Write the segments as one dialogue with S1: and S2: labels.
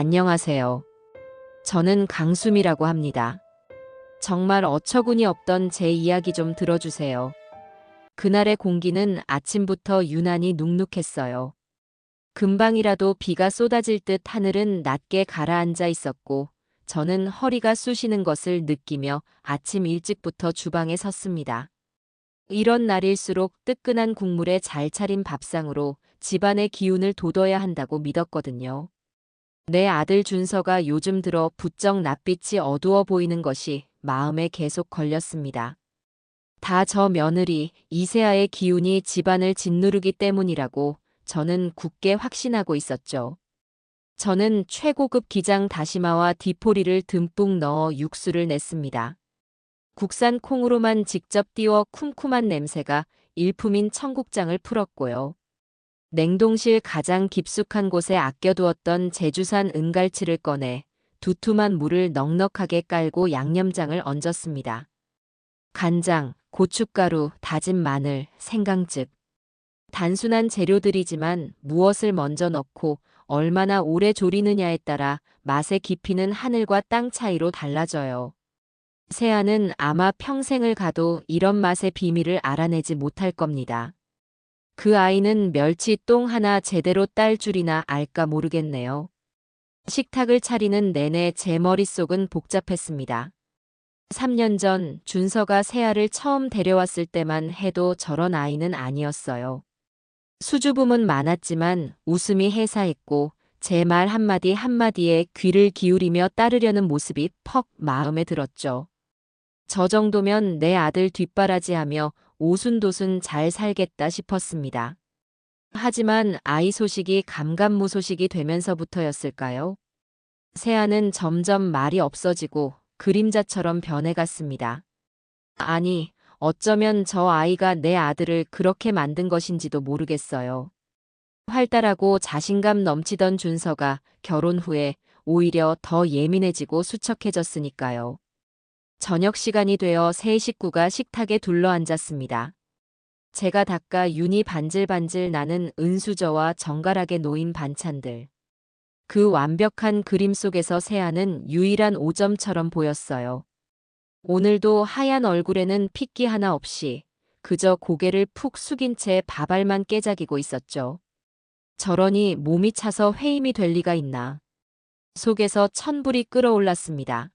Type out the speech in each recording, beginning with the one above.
S1: 안녕하세요. 저는 강수미라고 합니다. 정말 어처구니 없던 제 이야기 좀 들어주세요. 그날의 공기는 아침부터 유난히 눅눅했어요. 금방이라도 비가 쏟아질 듯 하늘은 낮게 가라앉아 있었고, 저는 허리가 쑤시는 것을 느끼며 아침 일찍부터 주방에 섰습니다. 이런 날일수록 뜨끈한 국물에 잘 차린 밥상으로 집안의 기운을 돋워야 한다고 믿었거든요. 내 아들 준서가 요즘 들어 부쩍 낯빛이 어두워 보이는 것이 마음에 계속 걸렸습니다. 다 저 며느리 이세아의 기운이 집안을 짓누르기 때문이라고 저는 굳게 확신하고 있었죠. 저는 최고급 기장 다시마와 디포리를 듬뿍 넣어 육수를 냈습니다. 국산 콩으로만 직접 띄워 쿰쿰한 냄새가 일품인 청국장을 풀었고요. 냉동실 가장 깊숙한 곳에 아껴두었던 제주산 은갈치를 꺼내 두툼한 물을 넉넉하게 깔고 양념장을 얹었습니다. 간장, 고춧가루, 다진 마늘, 생강즙. 단순한 재료들이지만 무엇을 먼저 넣고 얼마나 오래 조리느냐에 따라 맛의 깊이는 하늘과 땅 차이로 달라져요. 세아는 아마 평생을 가도 이런 맛의 비밀을 알아내지 못할 겁니다. 그 아이는 멸치똥 하나 제대로 딸 줄이나 알까 모르겠네요. 식탁을 차리는 내내 제 머릿속은 복잡했습니다. 3년 전 준서가 세아를 처음 데려왔을 때만 해도 저런 아이는 아니었어요. 수줍음은 많았지만 웃음이 해사했고 제 말 한마디 한마디에 귀를 기울이며 따르려는 모습이 퍽 마음에 들었죠. 저 정도면 내 아들 뒷바라지하며 오순도순 잘 살겠다 싶었습니다. 하지만 아이 소식이 감감무소식이 되면서부터였을까요? 세아는 점점 말이 없어지고 그림자처럼 변해갔습니다. 아니, 어쩌면 저 아이가 내 아들을 그렇게 만든 것인지도 모르겠어요. 활달하고 자신감 넘치던 준서가 결혼 후에 오히려 더 예민해지고 수척해졌으니까요. 저녁 시간이 되어 세 식구가 식탁에 둘러앉았습니다. 제가 닦아 윤이 반질반질 나는 은수저와 정갈하게 놓인 반찬들. 그 완벽한 그림 속에서 세아는 유일한 오점처럼 보였어요. 오늘도 하얀 얼굴에는 핏기 하나 없이 그저 고개를 푹 숙인 채 밥알만 깨작이고 있었죠. 저러니 몸이 차서 회임이 될 리가 있나. 속에서 천불이 끓어올랐습니다.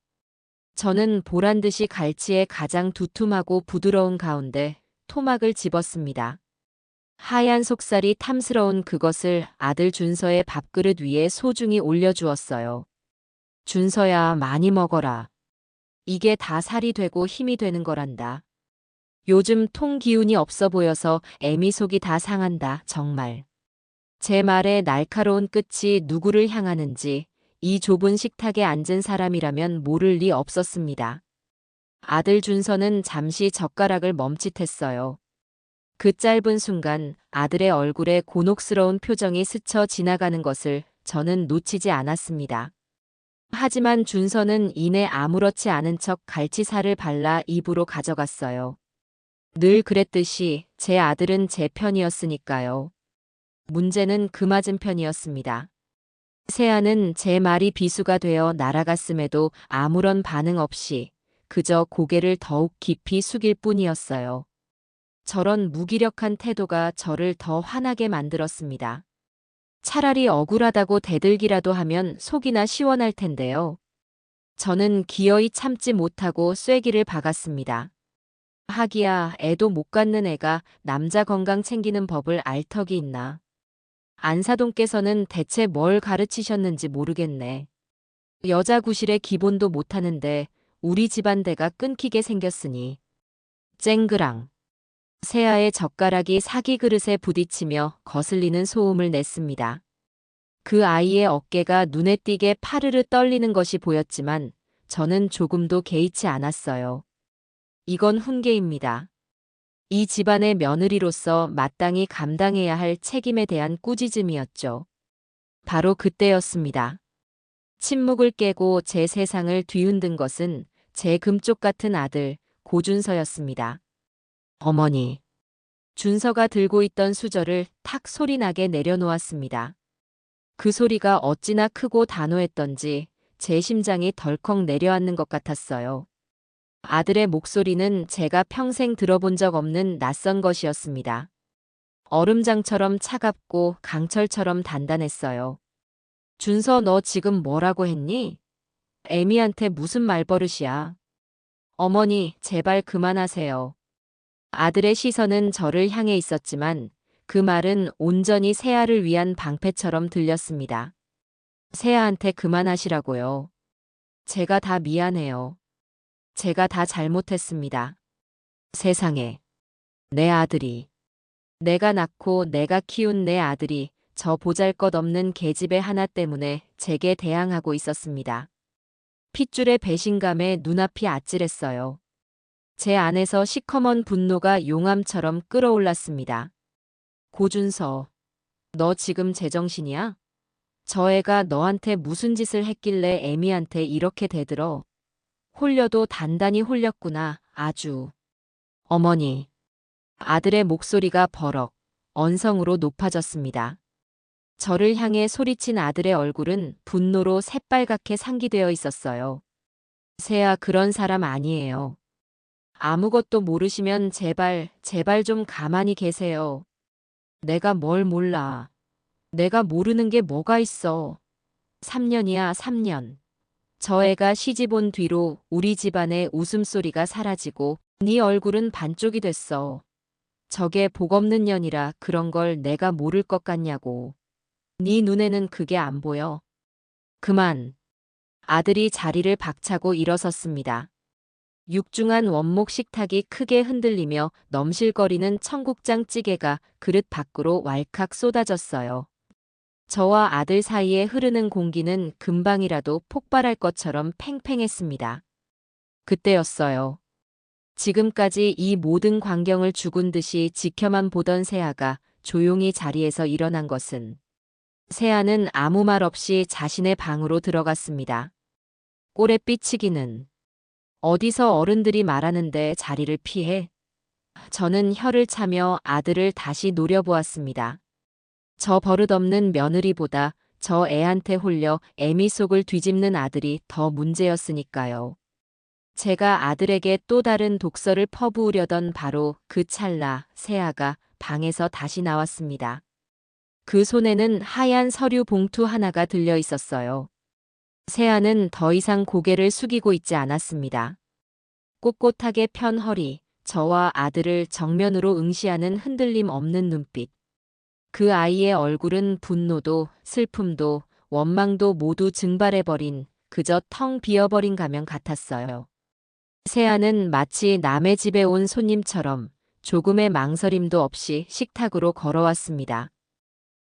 S1: 저는 보란듯이 갈치의 가장 두툼하고 부드러운 가운데 토막을 집었습니다. 하얀 속살이 탐스러운 그것을 아들 준서의 밥그릇 위에 소중히 올려주었어요. 준서야, 많이 먹어라. 이게 다 살이 되고 힘이 되는 거란다. 요즘 통 기운이 없어 보여서 애미 속이 다 상한다, 정말. 제 말의 날카로운 끝이 누구를 향하는지 이 좁은 식탁에 앉은 사람이라면 모를 리 없었습니다. 아들 준서는 잠시 젓가락을 멈칫했어요. 그 짧은 순간 아들의 얼굴에 곤혹스러운 표정이 스쳐 지나가는 것을 저는 놓치지 않았습니다. 하지만 준서는 이내 아무렇지 않은 척 갈치살을 발라 입으로 가져갔어요. 늘 그랬듯이 제 아들은 제 편이었으니까요. 문제는 그 맞은편이었습니다. 세아는 제 말이 비수가 되어 날아갔음에도 아무런 반응 없이 그저 고개를 더욱 깊이 숙일 뿐이었어요. 저런 무기력한 태도가 저를 더 화나게 만들었습니다. 차라리 억울하다고 대들기라도 하면 속이나 시원할 텐데요. 저는 기어이 참지 못하고 쐐기를 박았습니다. 하기야 애도 못 갖는 애가 남자 건강 챙기는 법을 알 턱이 있나. 안사돈께서는 대체 뭘 가르치셨는지 모르겠네. 여자 구실의 기본도 못하는데 우리 집안대가 끊기게 생겼으니. 쨍그랑. 세아의 젓가락이 사기 그릇에 부딪히며 거슬리는 소음을 냈습니다. 그 아이의 어깨가 눈에 띄게 파르르 떨리는 것이 보였지만 저는 조금도 개의치 않았어요. 이건 훈계입니다. 이 집안의 며느리로서 마땅히 감당해야 할 책임에 대한 꾸짖음이었죠. 바로 그때였습니다. 침묵을 깨고 제 세상을 뒤흔든 것은 제 금쪽 같은 아들 고준서였습니다. 어머니. 준서가 들고 있던 수저를 탁 소리나게 내려놓았습니다. 그 소리가 어찌나 크고 단호했던지 제 심장이 덜컥 내려앉는 것 같았어요. 아들의 목소리는 제가 평생 들어본 적 없는 낯선 것이었습니다. 얼음장처럼 차갑고 강철처럼 단단했어요. 준서, 너 지금 뭐라고 했니? 애미한테 무슨 말버릇이야? 어머니, 제발 그만하세요. 아들의 시선은 저를 향해 있었지만 그 말은 온전히 세아를 위한 방패처럼 들렸습니다. 세아한테 그만하시라고요. 제가 다 미안해요. 제가 다 잘못했습니다. 세상에, 내 아들이, 내가 낳고 내가 키운 내 아들이 저 보잘것없는 계집애 하나 때문에 제게 대항하고 있었습니다. 핏줄의 배신감에 눈앞이 아찔했어요. 제 안에서 시커먼 분노가 용암처럼 끓어올랐습니다. 고준서, 너 지금 제정신이야? 저 애가 너한테 무슨 짓을 했길래 애미한테 이렇게 대들어? 홀려도 단단히 홀렸구나, 아주. 어머니. 아들의 목소리가 버럭, 언성으로 높아졌습니다. 저를 향해 소리친 아들의 얼굴은 분노로 새빨갛게 상기되어 있었어요. 세아, 그런 사람 아니에요. 아무것도 모르시면 제발 좀 가만히 계세요. 내가 뭘 몰라. 내가 모르는 게 뭐가 있어. 3년이야, 3년. 저 애가 시집 온 뒤로 우리 집안의 웃음소리가 사라지고 네 얼굴은 반쪽이 됐어. 저게 복 없는 년이라 그런 걸 내가 모를 것 같냐고. 네 눈에는 그게 안 보여. 그만. 아들이 자리를 박차고 일어섰습니다. 육중한 원목 식탁이 크게 흔들리며 넘실거리는 청국장 찌개가 그릇 밖으로 왈칵 쏟아졌어요. 저와 아들 사이에 흐르는 공기는 금방이라도 폭발할 것처럼 팽팽했습니다. 그때였어요. 지금까지 이 모든 광경을 죽은 듯이 지켜만 보던 세아가 조용히 자리에서 일어난 것은, 세아는 아무 말 없이 자신의 방으로 들어갔습니다. 꼴에 삐치기는. 어디서 어른들이 말하는데 자리를 피해? 저는 혀를 차며 아들을 다시 노려보았습니다. 저 버릇없는 며느리보다 저 애한테 홀려 애미 속을 뒤집는 아들이 더 문제였으니까요. 제가 아들에게 또 다른 독서를 퍼부으려던 바로 그 찰나 세아가 방에서 다시 나왔습니다. 그 손에는 하얀 서류 봉투 하나가 들려 있었어요. 세아는 더 이상 고개를 숙이고 있지 않았습니다. 꼿꼿하게 편 허리, 저와 아들을 정면으로 응시하는 흔들림 없는 눈빛. 그 아이의 얼굴은 분노도 슬픔도 원망도 모두 증발해버린, 그저 텅 비어버린 가면 같았어요. 세아는 마치 남의 집에 온 손님처럼 조금의 망설임도 없이 식탁으로 걸어왔습니다.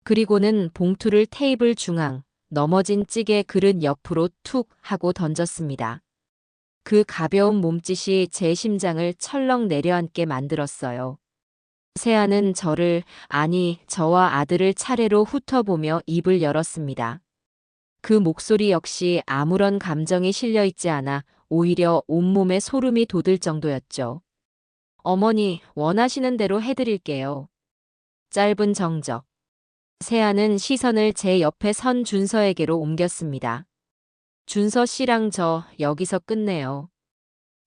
S1: 그리고는 봉투를 테이블 중앙, 넘어진 찌개 그릇 옆으로 툭 하고 던졌습니다. 그 가벼운 몸짓이 제 심장을 철렁 내려앉게 만들었어요. 세아는 저와 아들을 차례로 훑어보며 입을 열었습니다. 그 목소리 역시 아무런 감정이 실려 있지 않아 오히려 온몸에 소름이 돋을 정도였죠. 어머니, 원하시는 대로 해드릴게요. 짧은 정적. 세아는 시선을 제 옆에 선 준서에게로 옮겼습니다. 준서 씨랑 저 여기서 끝내요.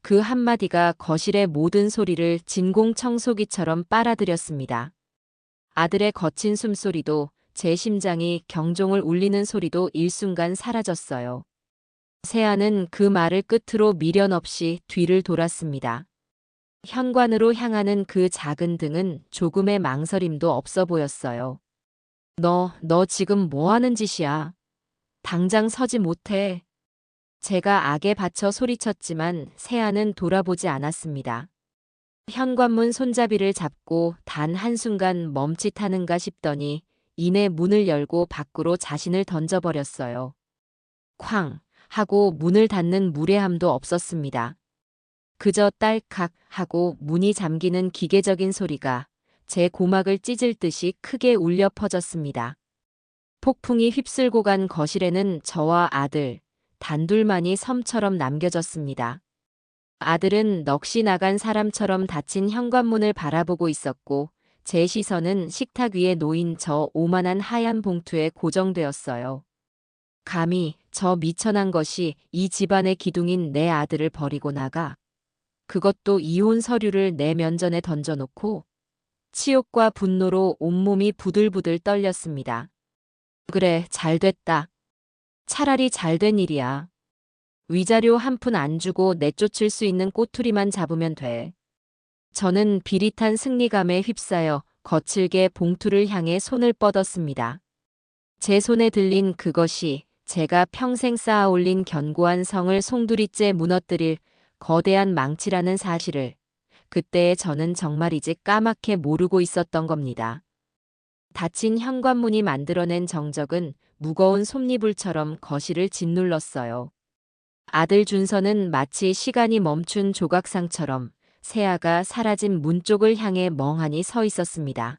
S1: 그 한마디가 거실의 모든 소리를 진공청소기처럼 빨아들였습니다. 아들의 거친 숨소리도 제 심장이 경종을 울리는 소리도 일순간 사라졌어요. 세아는 그 말을 끝으로 미련 없이 뒤를 돌았습니다. 현관으로 향하는 그 작은 등은 조금의 망설임도 없어 보였어요. 너 지금 뭐 하는 짓이야? 당장 서지 못해. 제가 악에 받쳐 소리쳤지만 세아는 돌아보지 않았습니다. 현관문 손잡이를 잡고 단 한순간 멈칫하는가 싶더니 이내 문을 열고 밖으로 자신을 던져버렸어요. 쾅 하고 문을 닫는 무례함도 없었습니다. 그저 딸칵 하고 문이 잠기는 기계적인 소리가 제 고막을 찢을 듯이 크게 울려 퍼졌습니다. 폭풍이 휩쓸고 간 거실에는 저와 아들, 단둘만이 섬처럼 남겨졌습니다. 아들은 넋이 나간 사람처럼 닫힌 현관문을 바라보고 있었고, 제 시선은 식탁 위에 놓인 저 오만한 하얀 봉투에 고정되었어요. 감히 저 미천한 것이 이 집안의 기둥인 내 아들을 버리고 나가. 그것도 이혼 서류를 내 면전에 던져놓고 치욕과 분노로 온몸이 부들부들 떨렸습니다. 그래, 잘됐다. 차라리 잘된 일이야. 위자료 한 푼 안 주고 내쫓을 수 있는 꼬투리만 잡으면 돼. 저는 비릿한 승리감에 휩싸여 거칠게 봉투를 향해 손을 뻗었습니다. 제 손에 들린 그것이 제가 평생 쌓아 올린 견고한 성을 송두리째 무너뜨릴 거대한 망치라는 사실을 그때의 저는 정말이지 까맣게 모르고 있었던 겁니다. 닫힌 현관문이 만들어낸 정적은 무거운 솜니불처럼 거실을 짓눌렀어요. 아들 준서는 마치 시간이 멈춘 조각상처럼 새아가 사라진 문 쪽을 향해 멍하니 서 있었습니다.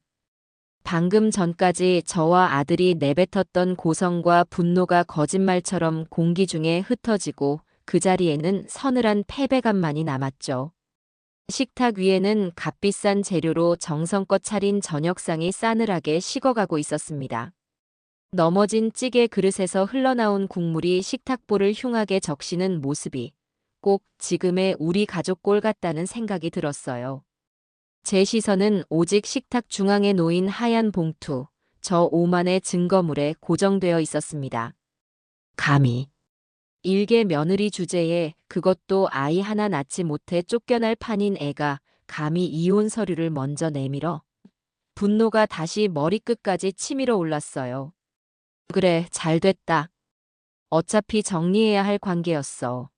S1: 방금 전까지 저와 아들이 내뱉었던 고성과 분노가 거짓말처럼 공기 중에 흩어지고 그 자리에는 서늘한 패배감만이 남았죠. 식탁 위에는 값비싼 재료로 정성껏 차린 저녁상이 싸늘하게 식어가고 있었습니다. 넘어진 찌개 그릇에서 흘러나온 국물이 식탁보를 흉하게 적시는 모습이 꼭 지금의 우리 가족 꼴 같다는 생각이 들었어요. 제 시선은 오직 식탁 중앙에 놓인 하얀 봉투, 저 오만의 증거물에 고정되어 있었습니다. 감히 일개 며느리 주제에 그것도 아이 하나 낳지 못해 쫓겨날 판인 애가 감히 이혼 서류를 먼저 내밀어 분노가 다시 머리끝까지 치밀어 올랐어요. 그래, 잘됐다. 어차피 정리해야 할 관계였어.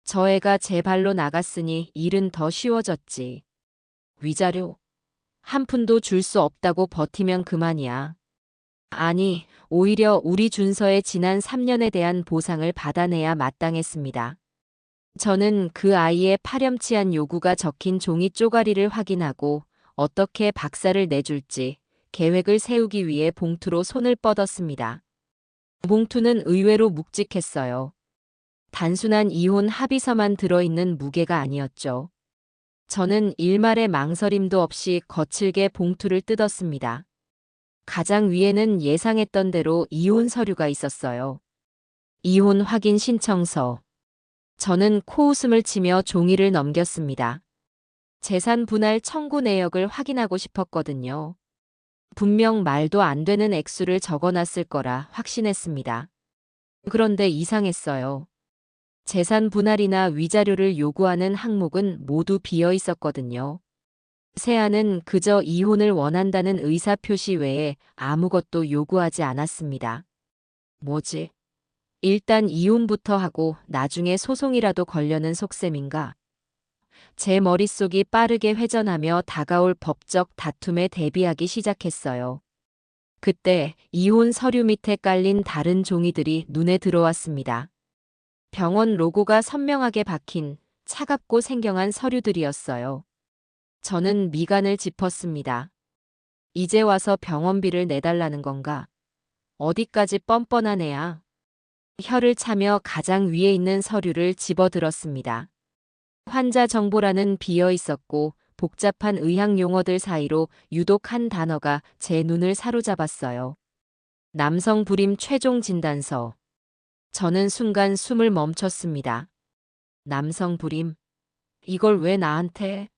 S1: 저 애가 제 발로 나갔으니 일은 더 쉬워졌지. 위자료 한 푼도 줄 수 없다고 버티면 그만이야. 아니, 오히려 우리 준서의 지난 3년에 대한 보상을 받아내야 마땅했습니다. 저는 그 아이의 파렴치한 요구가 적힌 종이 쪼가리를 확인하고 어떻게 박살을 내줄지 계획을 세우기 위해 봉투로 손을 뻗었습니다. 봉투는 의외로 묵직했어요. 단순한 이혼 합의서만 들어있는 무게가 아니었죠. 저는 일말의 망설임도 없이 거칠게 봉투를 뜯었습니다. 가장 위에는 예상했던 대로 이혼 서류가 있었어요. 이혼 확인 신청서. 저는 코웃음을 치며 종이를 넘겼습니다. 재산 분할 청구 내역을 확인하고 싶었거든요. 분명 말도 안 되는 액수를 적어놨을 거라 확신했습니다. 그런데 이상했어요. 재산 분할이나 위자료를 요구하는 항목은 모두 비어 있었거든요. 세아는 그저 이혼을 원한다는 의사표시 외에 아무것도 요구하지 않았습니다. 뭐지? 일단 이혼부터 하고 나중에 소송이라도 걸려는 속셈인가? 제 머릿속이 빠르게 회전하며 다가올 법적 다툼에 대비하기 시작했어요. 그때 이혼 서류 밑에 깔린 다른 종이들이 눈에 들어왔습니다. 병원 로고가 선명하게 박힌 차갑고 생경한 서류들이었어요. 저는 미간을 짚었습니다. 이제 와서 병원비를 내달라는 건가? 어디까지 뻔뻔한 애야? 혀를 차며 가장 위에 있는 서류를 집어들었습니다. 환자 정보란은 비어 있었고 복잡한 의학 용어들 사이로 유독 한 단어가 제 눈을 사로잡았어요. 남성 불임 최종 진단서. 저는 순간 숨을 멈췄습니다. 남성 불임? 이걸 왜 나한테?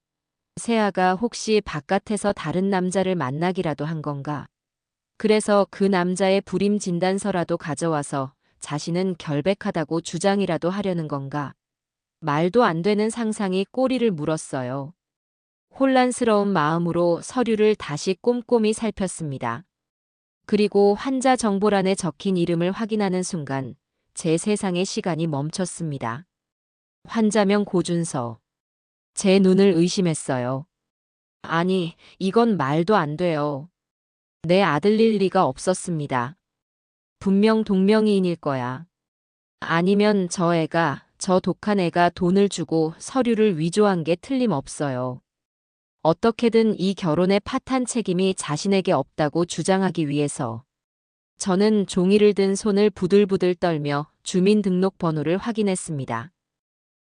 S1: 세아가 혹시 바깥에서 다른 남자를 만나기라도 한 건가? 그래서 그 남자의 불임 진단서라도 가져와서 자신은 결백하다고 주장이라도 하려는 건가? 말도 안 되는 상상이 꼬리를 물었어요. 혼란스러운 마음으로 서류를 다시 꼼꼼히 살폈습니다. 그리고 환자 정보란에 적힌 이름을 확인하는 순간 제 세상의 시간이 멈췄습니다. 환자명 고준서. 제 눈을 의심했어요. 아니, 이건 말도 안 돼요. 내 아들일 리가 없었습니다. 분명 동명이인일 거야. 아니면 저 독한 애가 돈을 주고 서류를 위조한 게 틀림없어요. 어떻게든 이 결혼의 파탄 책임이 자신에게 없다고 주장하기 위해서. 저는 종이를 든 손을 부들부들 떨며 주민등록번호를 확인했습니다.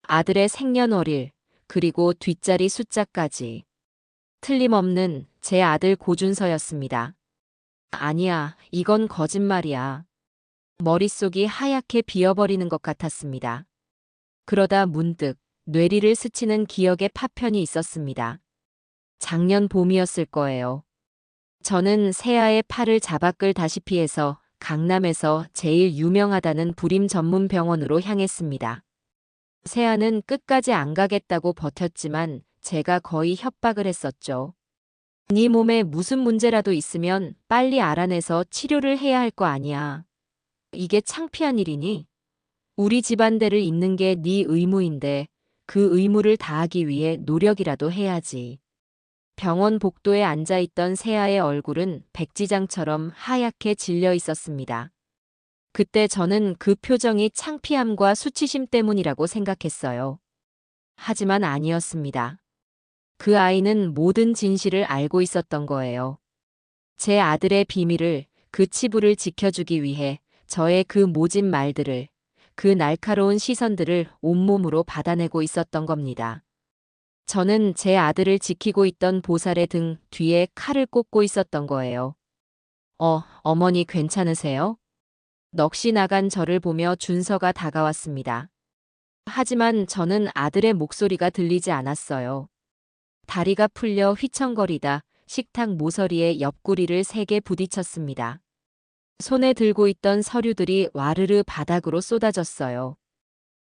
S1: 아들의 생년월일, 그리고 뒷자리 숫자까지. 틀림없는 제 아들 고준서였습니다. 아니야, 이건 거짓말이야. 머릿속이 하얗게 비어버리는 것 같았습니다. 그러다 문득 뇌리를 스치는 기억의 파편이 있었습니다. 작년 봄이었을 거예요. 저는 세아의 팔을 잡아 끌다시피 해서 강남에서 제일 유명하다는 불임 전문 병원으로 향했습니다. 세아는 끝까지 안 가겠다고 버텼지만 제가 거의 협박을 했었죠. 네 몸에 무슨 문제라도 있으면 빨리 알아내서 치료를 해야 할 거 아니야. 이게 창피한 일이니? 우리 집안대를 잇는 게 네 의무인데 그 의무를 다하기 위해 노력이라도 해야지. 병원 복도에 앉아있던 세아의 얼굴은 백지장처럼 하얗게 질려 있었습니다. 그때 저는 그 표정이 창피함과 수치심 때문이라고 생각했어요. 하지만 아니었습니다. 그 아이는 모든 진실을 알고 있었던 거예요. 제 아들의 비밀을, 그 치부를 지켜주기 위해 저의 그 모진 말들을, 그 날카로운 시선들을 온몸으로 받아내고 있었던 겁니다. 저는 제 아들을 지키고 있던 보살의 등 뒤에 칼을 꽂고 있었던 거예요. 어머니 괜찮으세요? 넋이 나간 저를 보며 준서가 다가왔습니다. 하지만 저는 아들의 목소리가 들리지 않았어요. 다리가 풀려 휘청거리다 식탁 모서리에 옆구리를 세게 부딪혔습니다. 손에 들고 있던 서류들이 와르르 바닥으로 쏟아졌어요.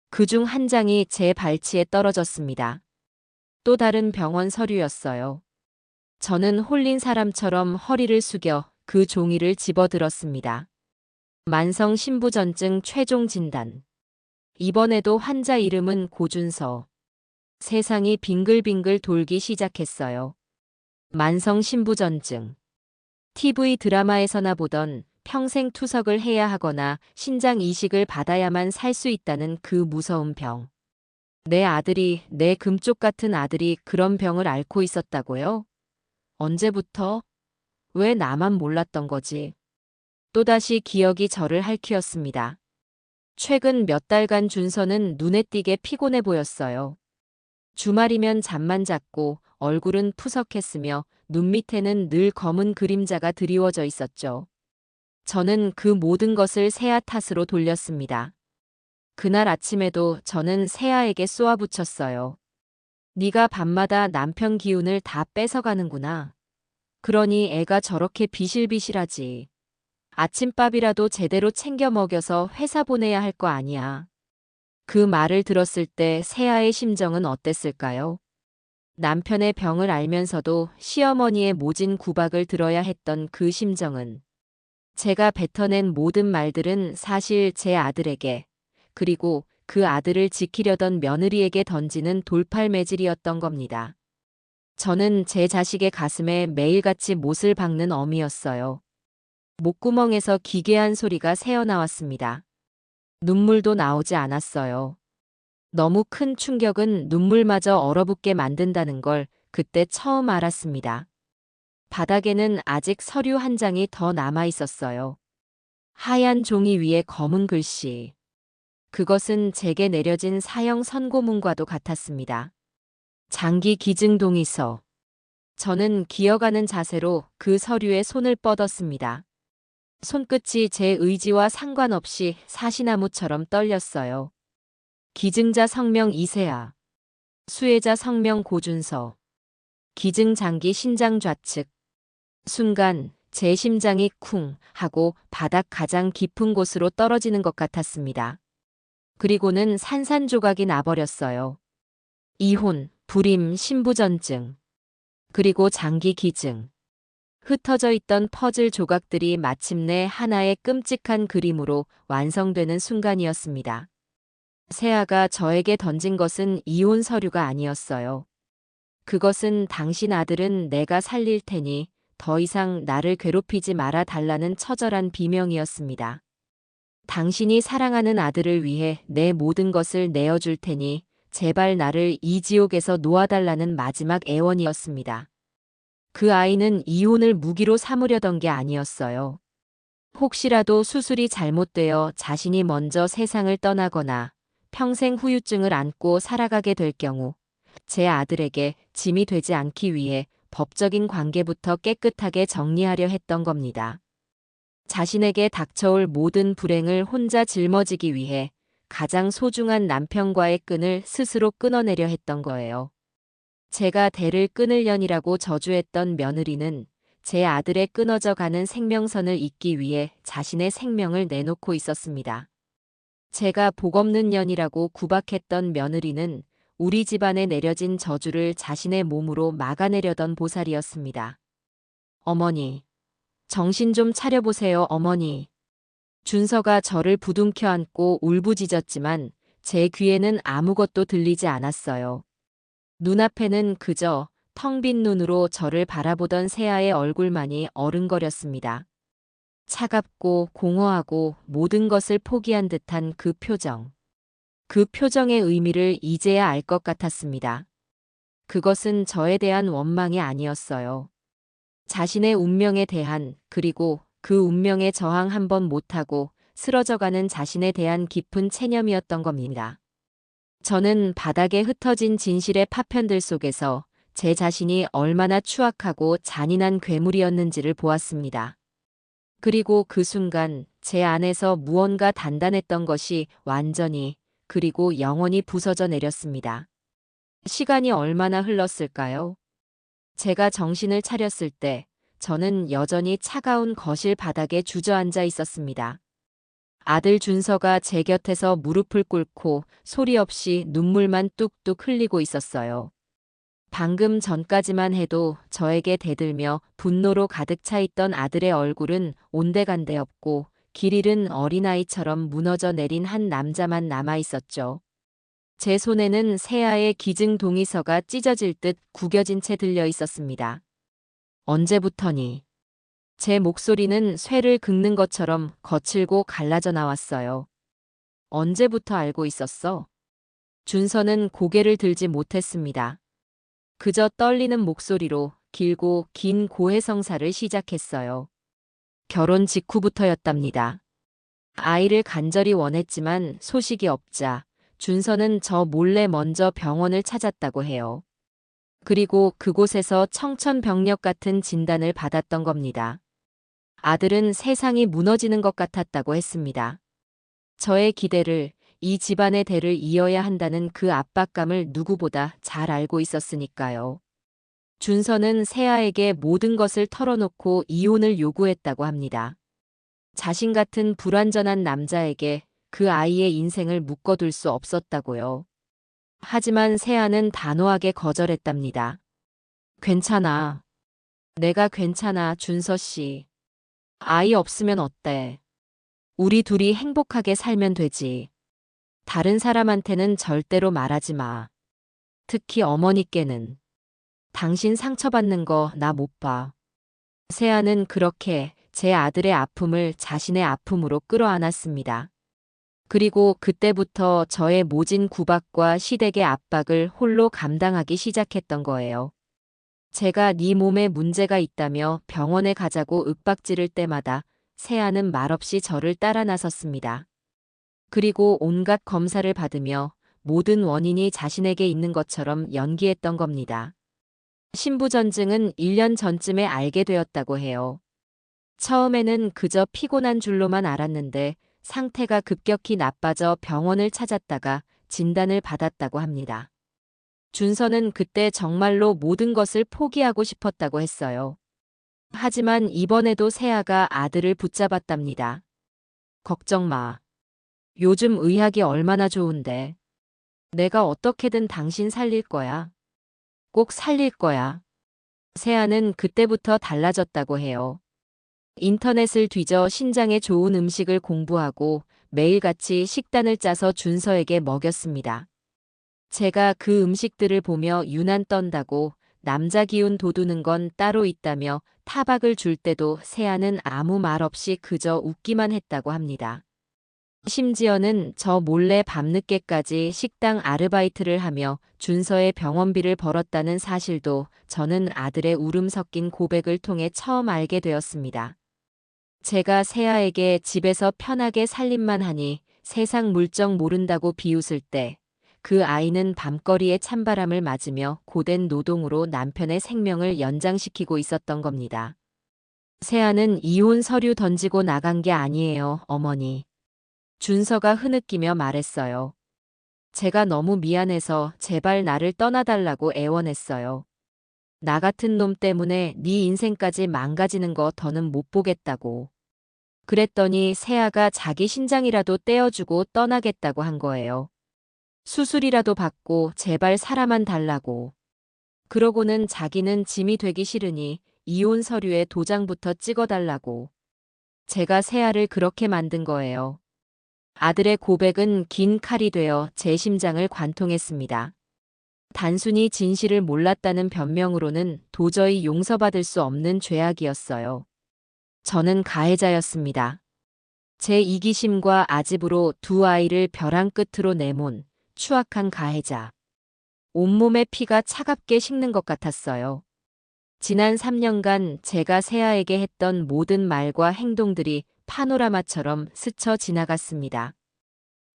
S1: 그중 한 장이 제 발치에 떨어졌습니다. 또 다른 병원 서류였어요. 저는 홀린 사람처럼 허리를 숙여 그 종이를 집어들었습니다. 만성 신부전증 최종 진단. 이번에도 환자 이름은 고준서. 세상이 빙글빙글 돌기 시작했어요. 만성 신부전증. TV 드라마에서나 보던 평생 투석을 해야 하거나 신장 이식을 받아야만 살 수 있다는 그 무서운 병. 내 아들이, 내 금쪽 같은 아들이 그런 병을 앓고 있었다고요? 언제부터? 왜 나만 몰랐던 거지? 또다시 기억이 저를 핥히었습니다. 최근 몇 달간 준서는 눈에 띄게 피곤해 보였어요. 주말이면 잠만 잤고 얼굴은 푸석했으며 눈 밑에는 늘 검은 그림자가 드리워져 있었죠. 저는 그 모든 것을 세아 탓으로 돌렸습니다. 그날 아침에도 저는 세아에게 쏘아붙였어요. 네가 밤마다 남편 기운을 다 뺏어가는구나. 그러니 애가 저렇게 비실비실하지. 아침밥이라도 제대로 챙겨 먹여서 회사 보내야 할 거 아니야. 그 말을 들었을 때 세아의 심정은 어땠을까요? 남편의 병을 알면서도 시어머니의 모진 구박을 들어야 했던 그 심정은. 제가 뱉어낸 모든 말들은 사실 제 아들에게, 그리고 그 아들을 지키려던 며느리에게 던지는 돌팔매질이었던 겁니다. 저는 제 자식의 가슴에 매일같이 못을 박는 어미였어요. 목구멍에서 기괴한 소리가 새어나왔습니다. 눈물도 나오지 않았어요. 너무 큰 충격은 눈물마저 얼어붙게 만든다는 걸 그때 처음 알았습니다. 바닥에는 아직 서류 한 장이 더 남아 있었어요. 하얀 종이 위에 검은 글씨. 그것은 제게 내려진 사형 선고문과도 같았습니다. 장기 기증 동의서. 저는 기어가는 자세로 그 서류에 손을 뻗었습니다. 손끝이 제 의지와 상관없이 사시나무처럼 떨렸어요. 기증자 성명 이세아. 수혜자 성명 고준서. 기증 장기 신장 좌측. 순간 제 심장이 쿵 하고 바닥 가장 깊은 곳으로 떨어지는 것 같았습니다. 그리고는 산산조각이 나버렸어요. 이혼, 불임, 신부전증. 그리고 장기 기증. 흩어져 있던 퍼즐 조각들이 마침내 하나의 끔찍한 그림으로 완성되는 순간이었습니다. 세아가 저에게 던진 것은 이혼 서류가 아니었어요. 그것은 당신 아들은 내가 살릴 테니 더 이상 나를 괴롭히지 말아 달라는 처절한 비명이었습니다. 당신이 사랑하는 아들을 위해 내 모든 것을 내어줄 테니 제발 나를 이 지옥에서 놓아달라는 마지막 애원이었습니다. 그 아이는 이혼을 무기로 삼으려던 게 아니었어요. 혹시라도 수술이 잘못되어 자신이 먼저 세상을 떠나거나 평생 후유증을 안고 살아가게 될 경우 제 아들에게 짐이 되지 않기 위해 법적인 관계부터 깨끗하게 정리하려 했던 겁니다. 자신에게 닥쳐올 모든 불행을 혼자 짊어지기 위해 가장 소중한 남편과의 끈을 스스로 끊어내려 했던 거예요. 제가 대를 끊으려니라고 저주했던 며느리는 제 아들의 끊어져 가는 생명선을 잇기 위해 자신의 생명을 내놓고 있었습니다. 제가 복없는 년이라고 구박했던 며느리는 우리 집안에 내려진 저주를 자신의 몸으로 막아내려던 보살이었습니다. 어머니, 정신 좀 차려보세요, 어머니. 준서가 저를 부둥켜 안고 울부짖었지만 제 귀에는 아무것도 들리지 않았어요. 눈앞에는 그저 텅 빈 눈으로 저를 바라보던 세아의 얼굴만이 어른거렸습니다. 차갑고 공허하고 모든 것을 포기한 듯한 그 표정. 그 표정의 의미를 이제야 알 것 같았습니다. 그것은 저에 대한 원망이 아니었어요. 자신의 운명에 대한, 그리고 그 운명에 저항 한번 못하고 쓰러져가는 자신에 대한 깊은 체념이었던 겁니다. 저는 바닥에 흩어진 진실의 파편들 속에서 제 자신이 얼마나 추악하고 잔인한 괴물이었는지를 보았습니다. 그리고 그 순간 제 안에서 무언가 단단했던 것이 완전히, 그리고 영원히 부서져 내렸습니다. 시간이 얼마나 흘렀을까요? 제가 정신을 차렸을 때 저는 여전히 차가운 거실 바닥에 주저앉아 있었습니다. 아들 준서가 제 곁에서 무릎을 꿇고 소리 없이 눈물만 뚝뚝 흘리고 있었어요. 방금 전까지만 해도 저에게 대들며 분노로 가득 차 있던 아들의 얼굴은 온데간데 없고 길 잃은 어린아이처럼 무너져 내린 한 남자만 남아 있었죠. 제 손에는 세아의 기증 동의서가 찢어질 듯 구겨진 채 들려 있었습니다. 언제부터니? 제 목소리는 쇠를 긁는 것처럼 거칠고 갈라져 나왔어요. 언제부터 알고 있었어? 준서는 고개를 들지 못했습니다. 그저 떨리는 목소리로 길고 긴 고해성사를 시작했어요. 결혼 직후부터였답니다. 아이를 간절히 원했지만 소식이 없자 준서는 저 몰래 먼저 병원을 찾았다고 해요. 그리고 그곳에서 청천벽력 같은 진단을 받았던 겁니다. 아들은 세상이 무너지는 것 같았다고 했습니다. 저의 기대를, 이 집안의 대를 이어야 한다는 그 압박감을 누구보다 잘 알고 있었으니까요. 준서는 세아에게 모든 것을 털어놓고 이혼을 요구했다고 합니다. 자신 같은 불완전한 남자에게 그 아이의 인생을 묶어둘 수 없었다고요. 하지만 세아는 단호하게 거절했답니다. 괜찮아. 내가 괜찮아, 준서 씨. 아이 없으면 어때? 우리 둘이 행복하게 살면 되지. 다른 사람한테는 절대로 말하지 마. 특히 어머니께는. 당신 상처받는 거 나 못 봐. 세아는 그렇게 제 아들의 아픔을 자신의 아픔으로 끌어안았습니다. 그리고 그때부터 저의 모진 구박과 시댁의 압박을 홀로 감당하기 시작했던 거예요. 제가 네 몸에 문제가 있다며 병원에 가자고 윽박지를 때마다 세아는 말없이 저를 따라 나섰습니다. 그리고 온갖 검사를 받으며 모든 원인이 자신에게 있는 것처럼 연기했던 겁니다. 신부전증은 1년 전쯤에 알게 되었다고 해요. 처음에는 그저 피곤한 줄로만 알았는데 상태가 급격히 나빠져 병원을 찾았다가 진단을 받았다고 합니다. 준서는 그때 정말로 모든 것을 포기하고 싶었다고 했어요. 하지만 이번에도 세아가 아들을 붙잡았답니다. 걱정 마. 요즘 의학이 얼마나 좋은데. 내가 어떻게든 당신 살릴 거야. 꼭 살릴 거야. 세아는 그때부터 달라졌다고 해요. 인터넷을 뒤져 신장에 좋은 음식을 공부하고 매일같이 식단을 짜서 준서에게 먹였습니다. 제가 그 음식들을 보며 유난 떤다고 남자 기운 돋우는 건 따로 있다며 타박을 줄 때도 세아는 아무 말 없이 그저 웃기만 했다고 합니다. 심지어는 저 몰래 밤늦게까지 식당 아르바이트를 하며 준서의 병원비를 벌었다는 사실도 저는 아들의 울음 섞인 고백을 통해 처음 알게 되었습니다. 제가 세아에게 집에서 편하게 살림만 하니 세상 물정 모른다고 비웃을 때 그 아이는 밤거리의 찬바람을 맞으며 고된 노동으로 남편의 생명을 연장시키고 있었던 겁니다. 세아는 이혼 서류 던지고 나간 게 아니에요, 어머니. 준서가 흐느끼며 말했어요. 제가 너무 미안해서 제발 나를 떠나달라고 애원했어요. 나 같은 놈 때문에 네 인생까지 망가지는 거 더는 못 보겠다고. 그랬더니 세아가 자기 신장이라도 떼어주고 떠나겠다고 한 거예요. 수술이라도 받고 제발 살아만 달라고. 그러고는 자기는 짐이 되기 싫으니 이혼 서류에 도장부터 찍어달라고. 제가 세아를 그렇게 만든 거예요. 아들의 고백은 긴 칼이 되어 제 심장을 관통했습니다. 단순히 진실을 몰랐다는 변명으로는 도저히 용서받을 수 없는 죄악이었어요. 저는 가해자였습니다. 제 이기심과 아집으로 두 아이를 벼랑 끝으로 내몬 추악한 가해자. 온몸의 피가 차갑게 식는 것 같았어요. 지난 3년간 제가 세아에게 했던 모든 말과 행동들이 파노라마처럼 스쳐 지나갔습니다.